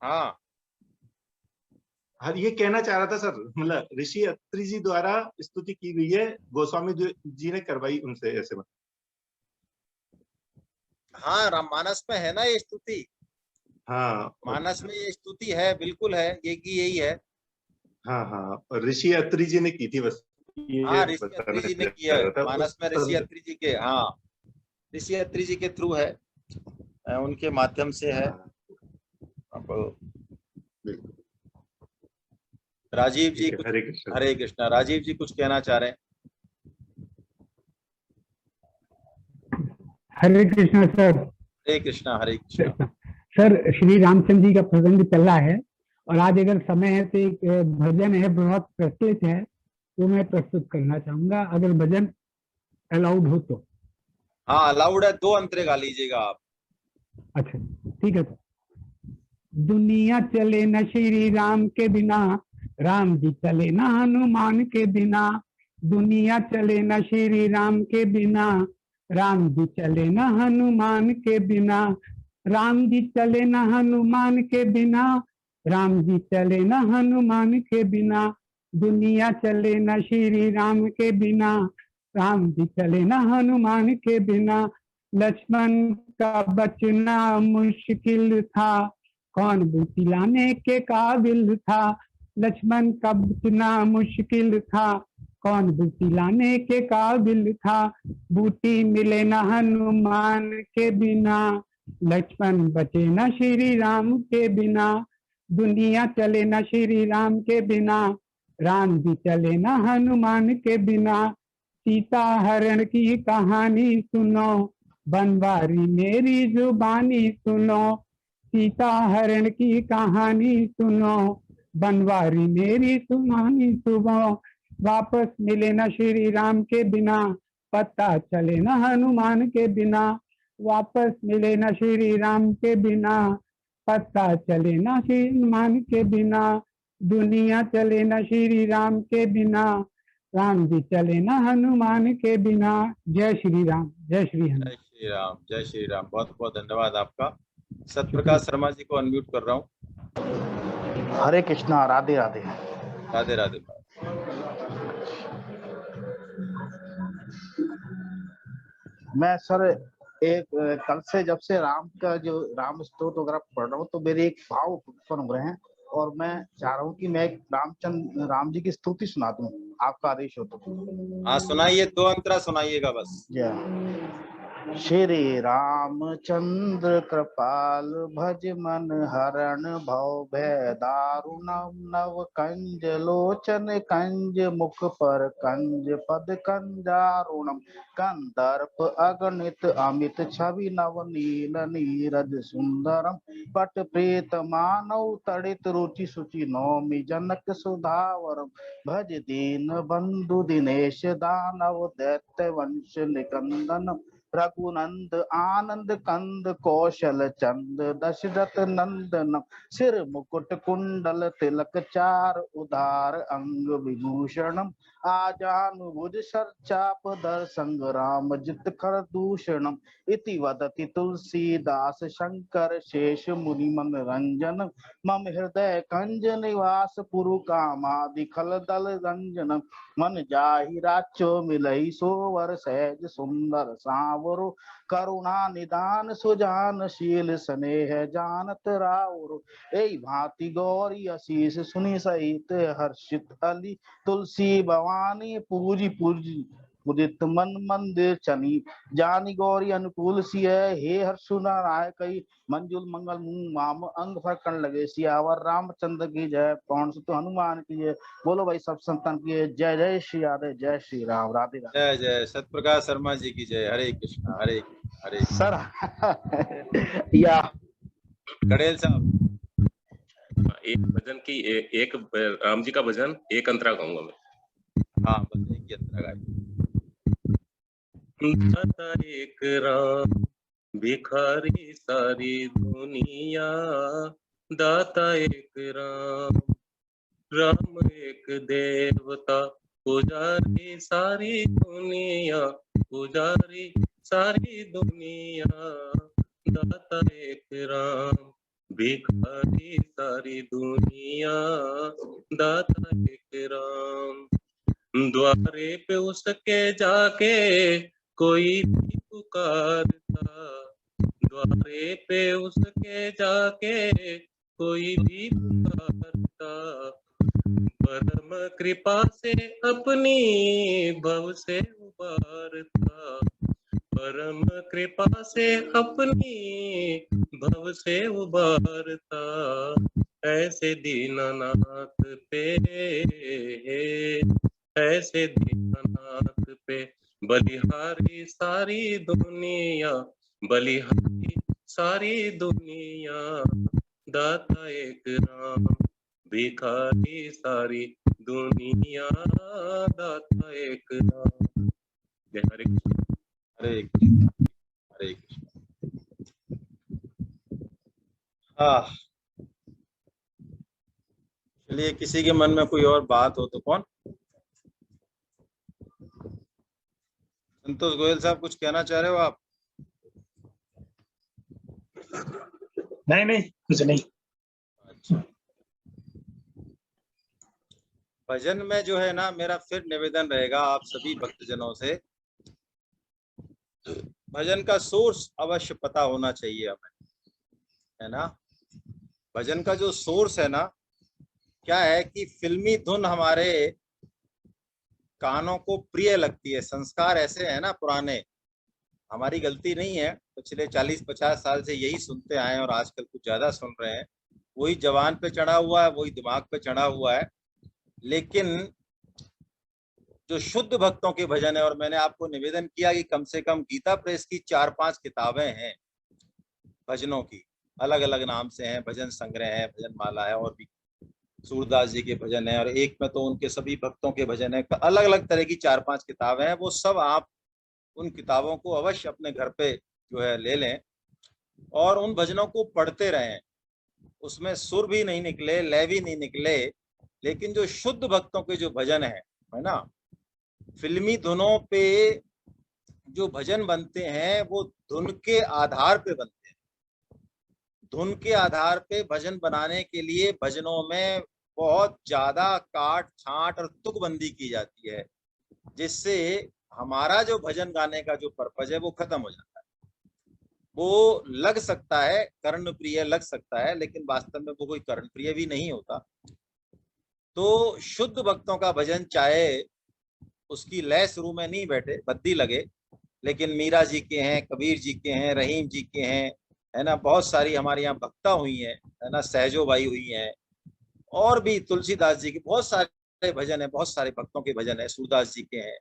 A: हाँ
D: हाँ, ये कहना चाह रहा था सर, मतलब ऋषि अत्रि जी द्वारा स्तुति की गई है, गोस्वामी जी ने करवाई उनसे ऐसे में।
A: हाँ राममानस में है ना ये स्तुति।
D: हाँ
A: मानस में ये स्तुति है, बिल्कुल है, ये की यही है।
D: हाँ और ऋषि अत्रि जी ने की थी बस।
A: हाँ ऋषि अत्रि जी ने की है मानस में, ऋषि अत्रि जी के, हाँ ऋषि अत्रि जी के थ्रू है, उनके माध्यम से है। अब राजीव जी कुछ, हरे कृष्णा। राजीव जी कुछ कहना चाह रहे हैं।
E: हरे कृष्णा सर।
A: हरे कृष्णा हरे कृष्णा।
E: सर श्री रामचंद्र जी का प्रसंग चल रहा है और आज अगर समय है तो एक भजन है बहुत प्रचलित है, वो मैं प्रस्तुत करना चाहूंगा अगर भजन अलाउड हो तो।
A: हाँ अलाउड है, 2 अंतरे गा लीजिएगा आप।
E: अच्छा ठीक है। तो दुनिया चले न श्री राम के बिना, राम जी चले न हनुमान के बिना। दुनिया चले न श्री राम के बिना, राम जी चले न हनुमान के बिना। राम जी चले न हनुमान के बिना, राम जी चले न हनुमान के बिना। दुनिया चले न श्री राम के बिना, राम जी चले न हनुमान के बिना। लक्ष्मण का बचना मुश्किल था, कौन बूटी लाने के काबिल था। लक्ष्मण का बचना मुश्किल था, कौन बूटी लाने के काबिल था। बूटी मिले न हनुमान के बिना, लक्ष्मण बचे न श्री राम के बिना। दुनिया चले न श्री राम के बिना, राम जी चले न हनुमान के बिना। सीता हरण की कहानी सुनो, बनवारी मेरी जुबानी सुनो। सीता हरण की कहानी सुनो, बनवारी मेरी जुबानी सुनो। वापस मिले न श्री राम के बिना, पता चले न हनुमान के बिना। वापस मिले न श्री राम के बिना, पता चले न श्री हनुमान के बिना। दुनिया चले न श्री राम के बिना, राम जी चले न हनुमान के बिना। जय श्री राम, जय श्री हनुमान।
A: जय श्री राम जय श्री राम। बहुत बहुत धन्यवाद आपका। सतप्रकाश शर्मा जी को अनम्यूट कर रहा हूँ।
F: हरे कृष्णा। राधे राधे।
A: राधे राधे।
F: मैं सर एक कल से जब से राम का जो राम स्तोत्र वगैरह पढ़ रहा हूँ तो मेरे एक भाव उत्पन्न हो रहे हैं और मैं चाह रहा हूँ कि मैं राम जी की स्तुति सुना दूं, आपका आदेश हो तो।
A: हाँ सुनाइए, 2 अंतरा सुनाइएगा बस।
F: श्री रामचंद्र कृपाल भज मन हरण भव भय दारुणम नव कंज लोचन कंज मुख पर कंज पद कंजारुणम कंदर्प अगणित अमित छवि नव नील नीरज सुंदरम पट प्रेत मानव तड़ित रुचि सुचि नौमि जनक सुधावरम भज दीन बंधु दिनेश दानव दैत्य वंश निकंदनम रघुनंद आनंद कंद कौशल चंद दशरथ नंदन सिर मुकुट कुंडल तिलक चार उदार अंग विभूषणम आजानुभुज चाप धर संग्राम जित कर दूषणम इति वदति तुलसीदास शंकर शेष मुनि मन रंजन मम हृदय कंज निवास पुरु कामादि खल दल रंजन मन जाहि राचो मिलई सोवर सहज सुंदर सांवरो करुणा निदान सुजान शील स्नेह जानत राउरो ए भांति गौरी असीस सुनि सहित हर्षित अली तुलसी भवानी पूजी पूजी मुदित मन मंदिर चनी जानी गौरी अनुकूल सी है हे हर्षु नारायण कई मंजुल मंगल मुंग माम अंग फरकन लगे सियावर रामचंद्र की जय पवन सुत हनुमान की जय। बोलो भाई सब संतान की जय। जय श्री राधे जय श्री राम राधे राधे।
A: जय जय सतप्रकाश शर्मा जी की जय। हरे कृष्णा हरे कृष्णा हरे कृष्णा।
F: सर या
A: गणेल साहब
G: एक भजन की एक राम जी का भजन एक अंतरा गाऊंगा मैं।
A: हाँ बस एक ही अंतरा गाइए।
G: दाता एक राम भिखारी सारी दुनिया, दाता एक राम राम एक देवता पुजारी सारी दुनिया, पुजारी सारी दुनिया, दाता एक राम भिखारी सारी दुनिया, दाता एक राम। द्वारे पे उसके जाके कोई भी पुकारता, द्वारे पे उसके जाके कोई भी पुकारता, परम कृपा से अपनी भव से उबारता, परम कृपा से अपनी भव से उबारता, ऐसे दीननाथ पे, ऐसे दीननाथ पे बलिहारी सारी दुनिया, बलिहारी सारी दुनिया, दाता एक राम भिखारी सारी दुनिया, दाता एक राम। जय हरे कृष्ण।
A: हरे कृष्णा हरे कृष्णा। हाँ चलिए, किसी के मन में कोई और बात हो तो कौन? संतोष गोयल साहब कुछ कहना चाह रहे हो आप?
H: नहीं कुछ नहीं।
A: अच्छा, भजन में जो है ना, मेरा फिर निवेदन रहेगा आप सभी भक्तजनों से, भजन का सोर्स अवश्य पता होना चाहिए हमें, है ना। भजन का जो सोर्स है ना, क्या है कि फिल्मी धुन हमारे कानों को प्रिय लगती है। संस्कार ऐसे है ना पुराने, हमारी गलती नहीं है, पिछले 40-50 साल से यही सुनते आए और आजकल कुछ ज्यादा सुन रहे हैं। वही जवान पे चढ़ा हुआ है, वही दिमाग पे चढ़ा हुआ है। लेकिन जो शुद्ध भक्तों के भजन है, और मैंने आपको निवेदन किया कि कम से कम गीता प्रेस की 4-5 किताबें हैं भजनों की, अलग अलग नाम से हैं, भजन संग्रह है, भजन माला है, और भी सूरदास जी के भजन है, और एक में तो उनके सभी भक्तों के भजन है। अलग अलग तरह की 4-5 किताबें हैं। वो सब आप उन किताबों को अवश्य अपने घर पे जो है ले लें और उन भजनों को पढ़ते रहें। उसमें सुर भी नहीं निकले, लय भी नहीं निकले, लेकिन जो शुद्ध भक्तों के जो भजन है ना, फिल्मी धुनों पे जो भजन बनते हैं वो धुन के आधार पे बनते हैं। धुन के आधार पे भजन बनाने के लिए भजनों में बहुत ज्यादा काट छांट और तुकबंदी की जाती है, जिससे हमारा जो भजन गाने का जो पर्पज है वो खत्म हो जाता है। वो लग सकता है कर्ण प्रिय, लग सकता है, लेकिन वास्तव में वो कोई कर्ण प्रिय भी नहीं होता। तो शुद्ध भक्तों का भजन, चाहे उसकी लय शुरू में नहीं बैठे, बद्दी लगे, लेकिन मीरा जी के हैं, कबीर जी के हैं, रहीम जी के हैं, है ना, बहुत सारी हमारे यहाँ भक्ता हुई है ना, सहजो बाई हुई हैं, और भी तुलसीदास जी के बहुत सारे भजन है, बहुत सारे भक्तों के भजन है, सूरदास जी के हैं।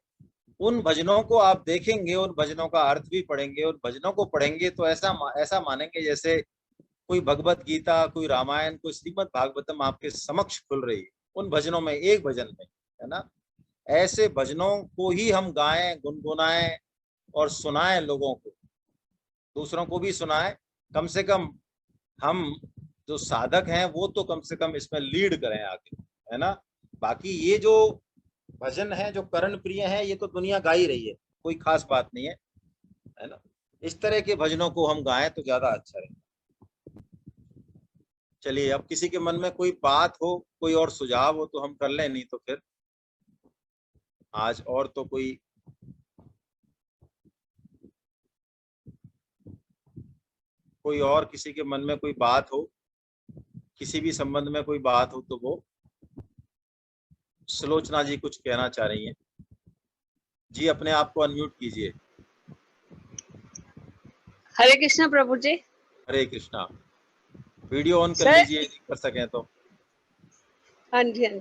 A: उन भजनों को आप देखेंगे, उन भजनों का अर्थ भी पढ़ेंगे, उन भजनों को पढ़ेंगे तो ऐसा मानेंगे जैसे कोई भगवत गीता, कोई रामायण, कोई श्रीमद् भागवतम आपके समक्ष खुल रही है उन भजनों में, एक भजन में, है ना। ऐसे भजनों को ही हम गाएं, गुनगुनाएं और सुनाएं लोगों को, दूसरों को भी सुनाएं। कम से कम हम जो साधक हैं वो तो कम से कम इसमें लीड करें आगे, है ना। बाकी ये जो भजन है, जो कर्ण प्रिय है, ये तो दुनिया गा ही रही है, कोई खास बात नहीं है ना। इस तरह के भजनों को हम गाएं तो ज्यादा अच्छा रहेगा। चलिए, अब किसी के मन में कोई बात हो, कोई और सुझाव हो तो हम कर लें, नहीं तो फिर आज और तो कोई और किसी के मन में कोई बात हो, किसी भी संबंध में कोई बात हो तो वो। सुलोचना जी कुछ कहना चाह रही हैं जी, अपने आप को अनम्यूट कीजिए।
I: हरे कृष्णा प्रभु जी।
A: हरे कृष्णा। वीडियो ऑन कर
I: सर,
A: लीजिए कर सकें तो।
I: हाँ जी, हाँ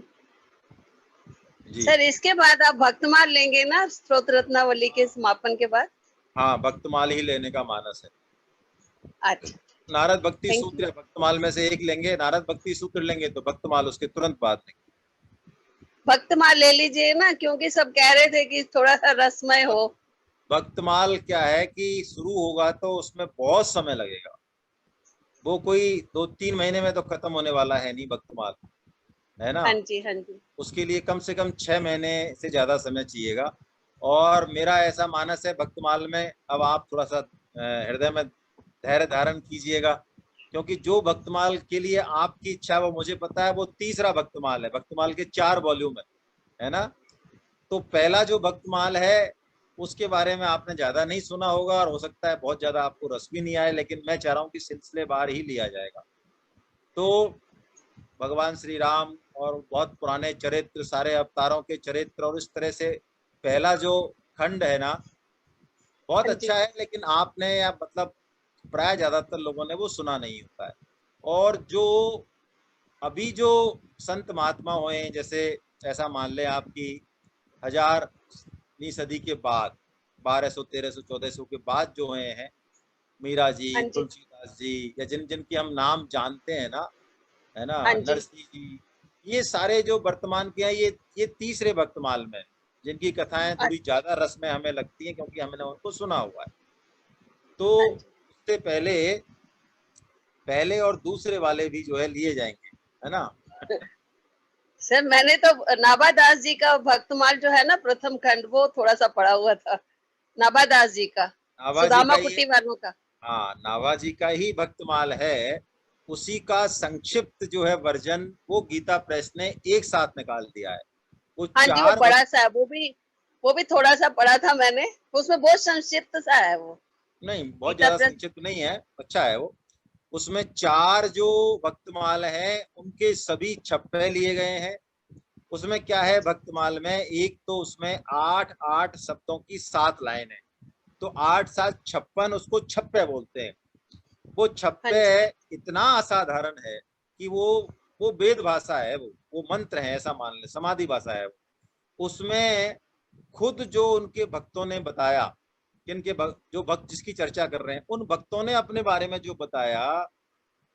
A: जी
I: सर, इसके बाद आप भक्तमाल लेंगे ना स्तोत्र रत्नावली के समापन के बाद?
A: हाँ, भक्तमाल ही लेने का मानस है।
I: अच्छा,
A: नारद भक्ति
I: Thank
A: सूत्र भक्तमाल में से एक लेंगे, नारद भक्ति सूत्र लेंगे तो भक्तमाल उसके तुरंत बाद लेंगे।
I: भक्तमाल ले लीजिए ना, क्योंकि सब कह रहे थे कि थोड़ा सा रसमय हो।
A: भक्तमाल क्या है कि शुरू होगा तो उसमें बहुत समय लगेगा, वो कोई 2-3 महीने में तो खत्म होने वाला है नहीं भक्तमाल, है ना।
I: हाँ जी, हाँ जी।
A: उसके लिए कम से कम 6 महीने से ज्यादा समय चाहिएगा। और मेरा ऐसा मानस है भक्तमाल में, अब आप थोड़ा सा हृदय में धैर्य धारण कीजिएगा, क्योंकि जो भक्तमाल के लिए आपकी इच्छा वो मुझे पता है, वो तीसरा भक्तमाल है। भक्तमाल के 4 वॉल्यूम है ना। तो पहला जो भक्तमाल है उसके बारे में आपने ज्यादा नहीं सुना होगा, और हो सकता है बहुत ज्यादा आपको रस भी नहीं आए, लेकिन मैं चाह रहा हूँ कि सिलसिलेवार ही लिया जाएगा। तो भगवान श्री राम और बहुत पुराने चरित्र, सारे अवतारों के चरित्र, और इस तरह से पहला जो खंड है ना, बहुत
I: हाँ जी।
A: अच्छा है, लेकिन आपने या मतलब प्राय ज्यादातर लोगों ने वो सुना नहीं होता है। और जो अभी जो संत महात्मा हुए हैं, जैसे ऐसा मान ले आपकी 1000वीं सदी के बाद, 1200, 1300, 1400 के बाद जो हुए हैं, मीरा जी,
I: हाँ जी,
A: तुलसीदास जी, या जिनकी हम नाम जानते हैं ना, है ना,
I: हाँ जी।
A: नरसिंह जी, ये सारे जो वर्तमान के हैं, ये तीसरे भक्तमाल में, जिनकी कथाएं थोड़ी ज्यादा रस में हमें लगती हैं, क्योंकि हमने उनको सुना हुआ है। तो
I: हाँ जी।
A: उससे पहले और दूसरे वाले भी जो है लिए जाएंगे, है ना।
I: सर, मैंने तो नाभादास जी का भक्तमाल जो है ना प्रथम खंड, वो थोड़ा सा पढ़ा हुआ था, नाभादास जी का,
A: नाभा जी
I: सुदामा
A: का
I: कुटी वालों का।
A: हाँ, नाभा जी का ही भक्तमाल है। उसी का संक्षिप्त जो है वर्जन, वो गीता प्रेस ने एक साथ निकाल दिया है। वो
I: हाँ जी, वो
A: 4
I: बड़ा सा है, वो भी थोड़ा सा पढ़ा था मैंने, उसमें बहुत संक्षिप्त सा है वो।
A: नहीं, बहुत
I: गीता
A: ज्यादा
I: प्रेस।
A: संक्षिप्त नहीं है, अच्छा है वो। उसमें 4 जो भक्तमाल हैं उनके सभी छप्पे लिए गए हैं। उसमें क्या है भक्तमाल में, एक तो उसमें 8 शब्दों की 7 लाइन है, तो 8 7 56, उसको छप्पे बोलते हैं। वो
I: हाँ
A: छप्पे
I: जी,
A: इतना असाधारण है कि वो वेद भाषा है, वो मंत्र है, ऐसा मान ले, समाधि भाषा है वो। उसमें खुद जो उनके भक्तों ने बताया, किनके जो भक्त जिसकी चर्चा कर रहे हैं, उन भक्तों ने अपने बारे में जो बताया,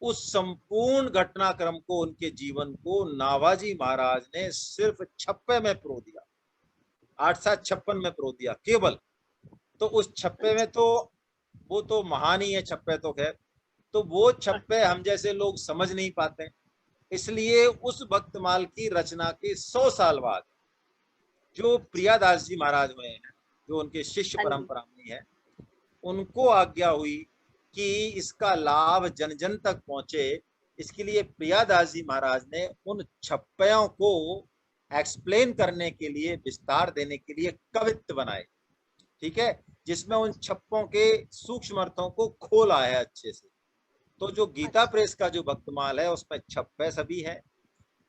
A: उस संपूर्ण घटनाक्रम को, उनके जीवन को नाभाजी महाराज ने सिर्फ छप्पे में पिरो दिया, 8 7 56 में पिरो दिया केवल। तो उस छप्पे में तो वो तो महान ही है छप्पे तो, खैर। तो वो छप्पे हम जैसे लोग समझ नहीं पाते, इसलिए उस भक्तमाल की रचना के 100 साल बाद जो प्रियादास जी महाराज हुए हैं, जो उनके शिष्य
I: हाँ जी।
A: परंपरा में है, उनको आज्ञा हुई कि इसका लाभ जन जन तक पहुंचे। इसके लिए प्रियादास जी महाराज ने उन छप्पयों को एक्सप्लेन करने के लिए, विस्तार देने के लिए कवित्त बनाए, ठीक है, जिसमें उन छप्पों के सूक्ष्म अर्थों को खोला है अच्छे से। तो जो गीता प्रेस का जो भक्तमाल है उसमें छप्पे सभी है,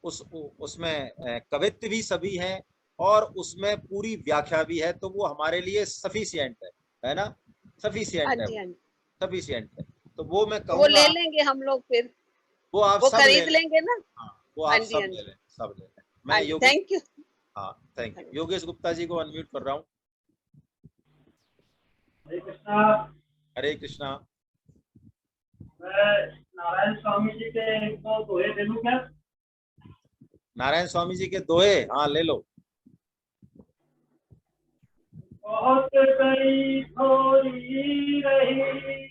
A: उसमें कवित्त भी सभी हैं, और उसमें पूरी व्याख्या भी है। तो वो हमारे लिए सफिशिएंट है ना, सफिशिएंट
I: हाँ
A: है,
I: जी, हाँ जी,
A: सफिशिएंट है। तो वो मैं
I: वो
A: कहूंगा
I: ले लेंगे हम लोग फिर,
A: वो आप
I: वो
A: सब ले
I: खरीद
A: लें।
I: लेंगे ना।
A: हाँ, वो
I: हाँ
A: आप
I: जी,
A: सब
I: हाँ
A: ले
I: जी,
A: लें, सब ले लें।
I: हाँ
A: मैं
I: जी,
A: योगेश,
I: थैंक यू।
A: हाँ थैंक यू, योगेश गुप्ता जी को अनम्यूट कर रहा हूँ।
H: हरे कृष्णा।
A: हरे कृष्णा।
H: मैं नारायण स्वामी जी के एक दो दोहे दे दूं क्या?
A: नारायण स्वामी जी के दोहे, हाँ ले लो।
H: बहुत कई थोड़ी रही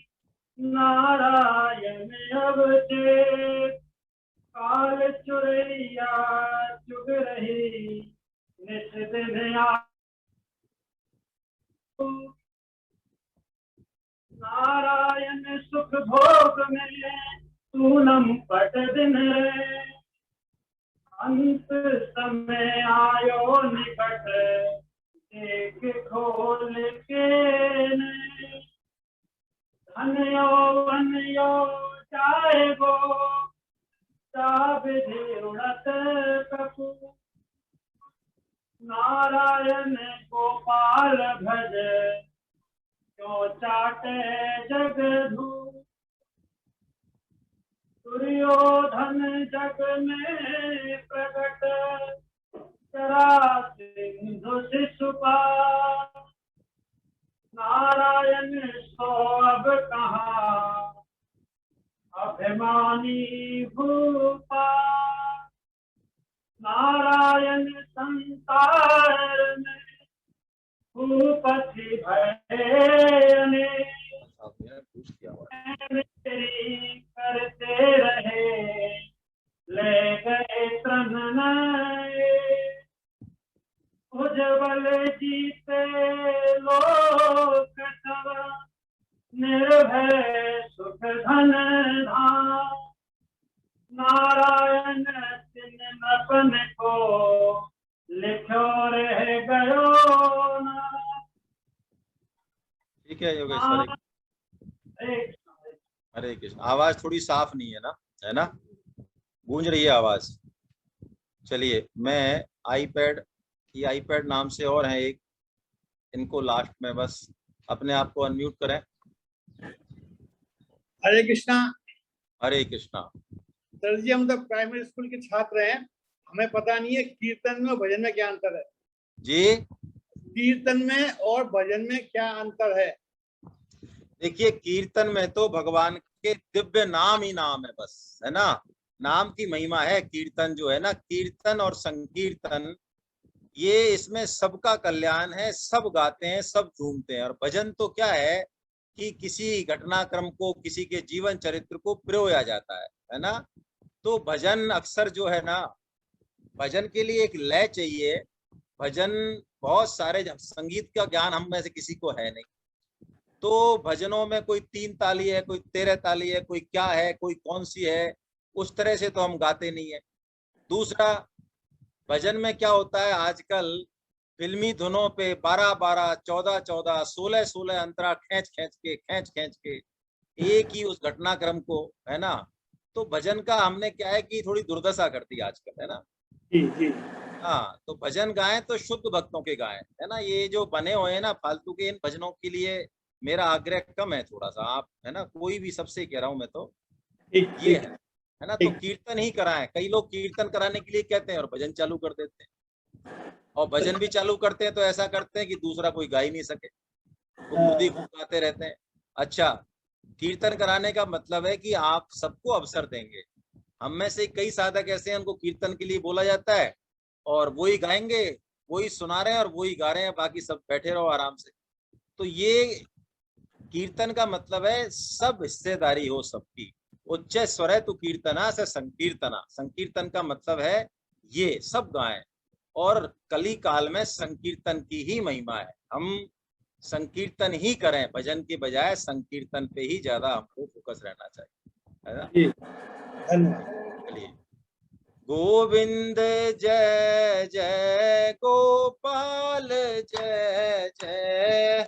H: नारायण अवधेश, काल चुरैया चुग रही नित दिन नारायण सुख भोग में पूनम पट दिन रे, अंत समय आयो निकट देख खोल के ने, धन्यो वन्यो चाहे गो विधि उड़त कपू, नारायण गोपाल भज क्यों चाटे जगधू, दुर्योधन जग में प्रकट करा सिंधु शिशुपाल, नारायण सो अब कहाँ अभिमानी भूपा, नारायण संसार में भूपति भयने, करते रहे ले गए तन नए, उज्जवल जीते लोक सब निर्भय सुख धन धाम, नारायण तिन नपन को लिखो रह गयो ना।
A: ठीक है योगेश, हरे कृष्ण। आवाज थोड़ी साफ नहीं है ना, है ना, गूंज रही है आवाज। चलिए मैं आईपैड, ये आईपैड नाम से और है एक, इनको लास्ट में बस अपने आप को अनम्यूट करें।
J: हरे कृष्णा।
A: हरे कृष्णा।
J: सर जी हम तो प्राइमरी स्कूल के छात्र हैं, हमें पता नहीं है कीर्तन में और भजन में क्या अंतर है
A: जी।
J: कीर्तन में और भजन में क्या अंतर है?
A: देखिए कीर्तन में तो भगवान के दिव्य नाम ही नाम है बस, है ना, नाम की महिमा है कीर्तन जो है ना। कीर्तन और संकीर्तन ये इसमें सबका कल्याण है, सब गाते हैं, सब झूमते हैं। और भजन तो क्या है कि किसी घटनाक्रम को, किसी के जीवन चरित्र को पिरोया जाता है ना। तो भजन अक्सर जो है ना, भजन के लिए एक लय चाहिए। भजन बहुत सारे, संगीत का ज्ञान हम में से किसी को है नहीं, तो भजनों में कोई 3 ताली है, कोई 13 ताली है, कोई क्या है, कोई कौन सी है, उस तरह से तो हम गाते नहीं है। दूसरा, भजन में क्या होता है आजकल फिल्मी धुनों पे 12-12, 14-14, 16-16 अंतरा खींच खींच के एक ही उस घटनाक्रम को, है ना। तो भजन का हमने क्या है कि थोड़ी दुर्दशा कर दी आजकल, है ना।
J: जी।
A: हाँ, तो भजन गाएं तो शुद्ध भक्तों के गाएं, है ना। ये जो बने हुए हैं ना फालतू के, इन भजनों के लिए मेरा आग्रह कम है थोड़ा सा, आप, है ना, कोई भी, सबसे कह रहा हूं मैं तो ये है ना। तो कीर्तन ही कराएं। कई लोग कीर्तन कराने के लिए कहते हैं और भजन चालू कर देते हैं, और भजन भी चालू करते हैं तो ऐसा करते हैं कि दूसरा कोई गा ही नहीं सके, वो खुद ही खूब गाते रहते हैं। अच्छा, कीर्तन कराने का मतलब है कि आप सबको अवसर देंगे। हम में से कई साधक ऐसे हैं, उनको कीर्तन के लिए बोला जाता है और वही गाएंगे, वही सुना रहे हैं और वही गा रहे हैं, बाकी सब बैठे रहो आराम से। तो ये कीर्तन का मतलब है सब हिस्सेदारी हो सबकी। उच्च स्वर है तो कीर्तना से संकीर्तना, संकीर्तन का मतलब है ये सब गाएं। और कली काल में संकीर्तन की ही महिमा है, हम संकीर्तन ही करें, भजन के बजाय संकीर्तन पे ही ज्यादा हमको फोकस रहना चाहिए, है ना। चलिए, गोविंद जय जय गोपाल जय जय,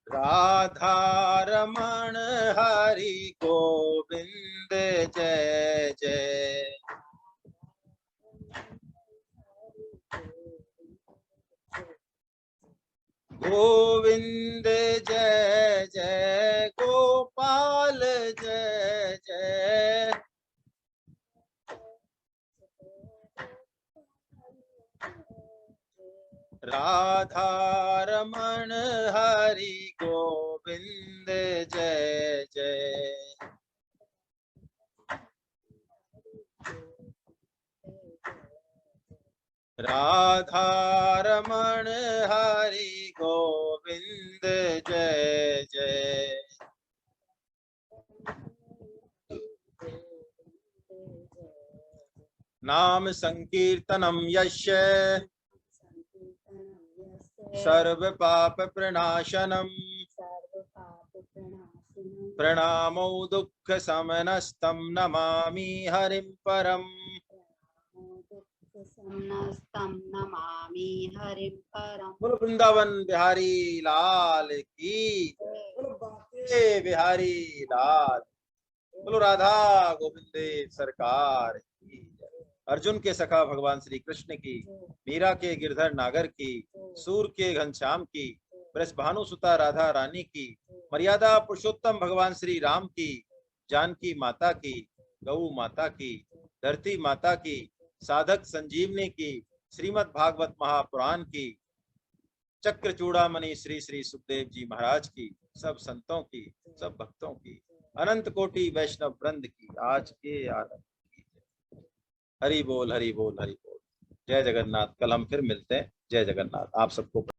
A: राधा रमण हरि गोविंद जय जय, गोविंद जय जय गोपाल जय जय। राधा रमण हरि गोविंद जय जय। राधा रमण हरि गोविंद जय जय। नाम संकीर्तनम यस्य सर्व पाप प्रणाशनम प्रणामो दुःख समनस्तं नमामि हरिं परम।
B: नमामि हरिं परम।
A: बोलो वृंदावन बिहारी लाल की, बोलो बांके बिहारी लाल, बोलो राधा गोविंदे सरकार की। अर्जुन के सखा भगवान श्री कृष्ण की, मीरा के गिरधर नागर की, सूर के घनश्याम की, बृषभानु सुता राधा रानी की, मर्यादा पुरुषोत्तम भगवान श्री राम की, जानकी माता की, गौ माता की, धरती माता की, साधक संजीवनी की, श्रीमद् भागवत महापुराण की, चक्र चूड़ामणि श्री श्री सुखदेव जी महाराज की, सब संतों की, सब भक्तों की, अनंत कोटि वैष्णव वृंद की आज के आनंद की। हरि बोल हरि बोल हरि बोल। जय जगन्नाथ। कल हम फिर मिलते हैं। जय जगन्नाथ। आप सबको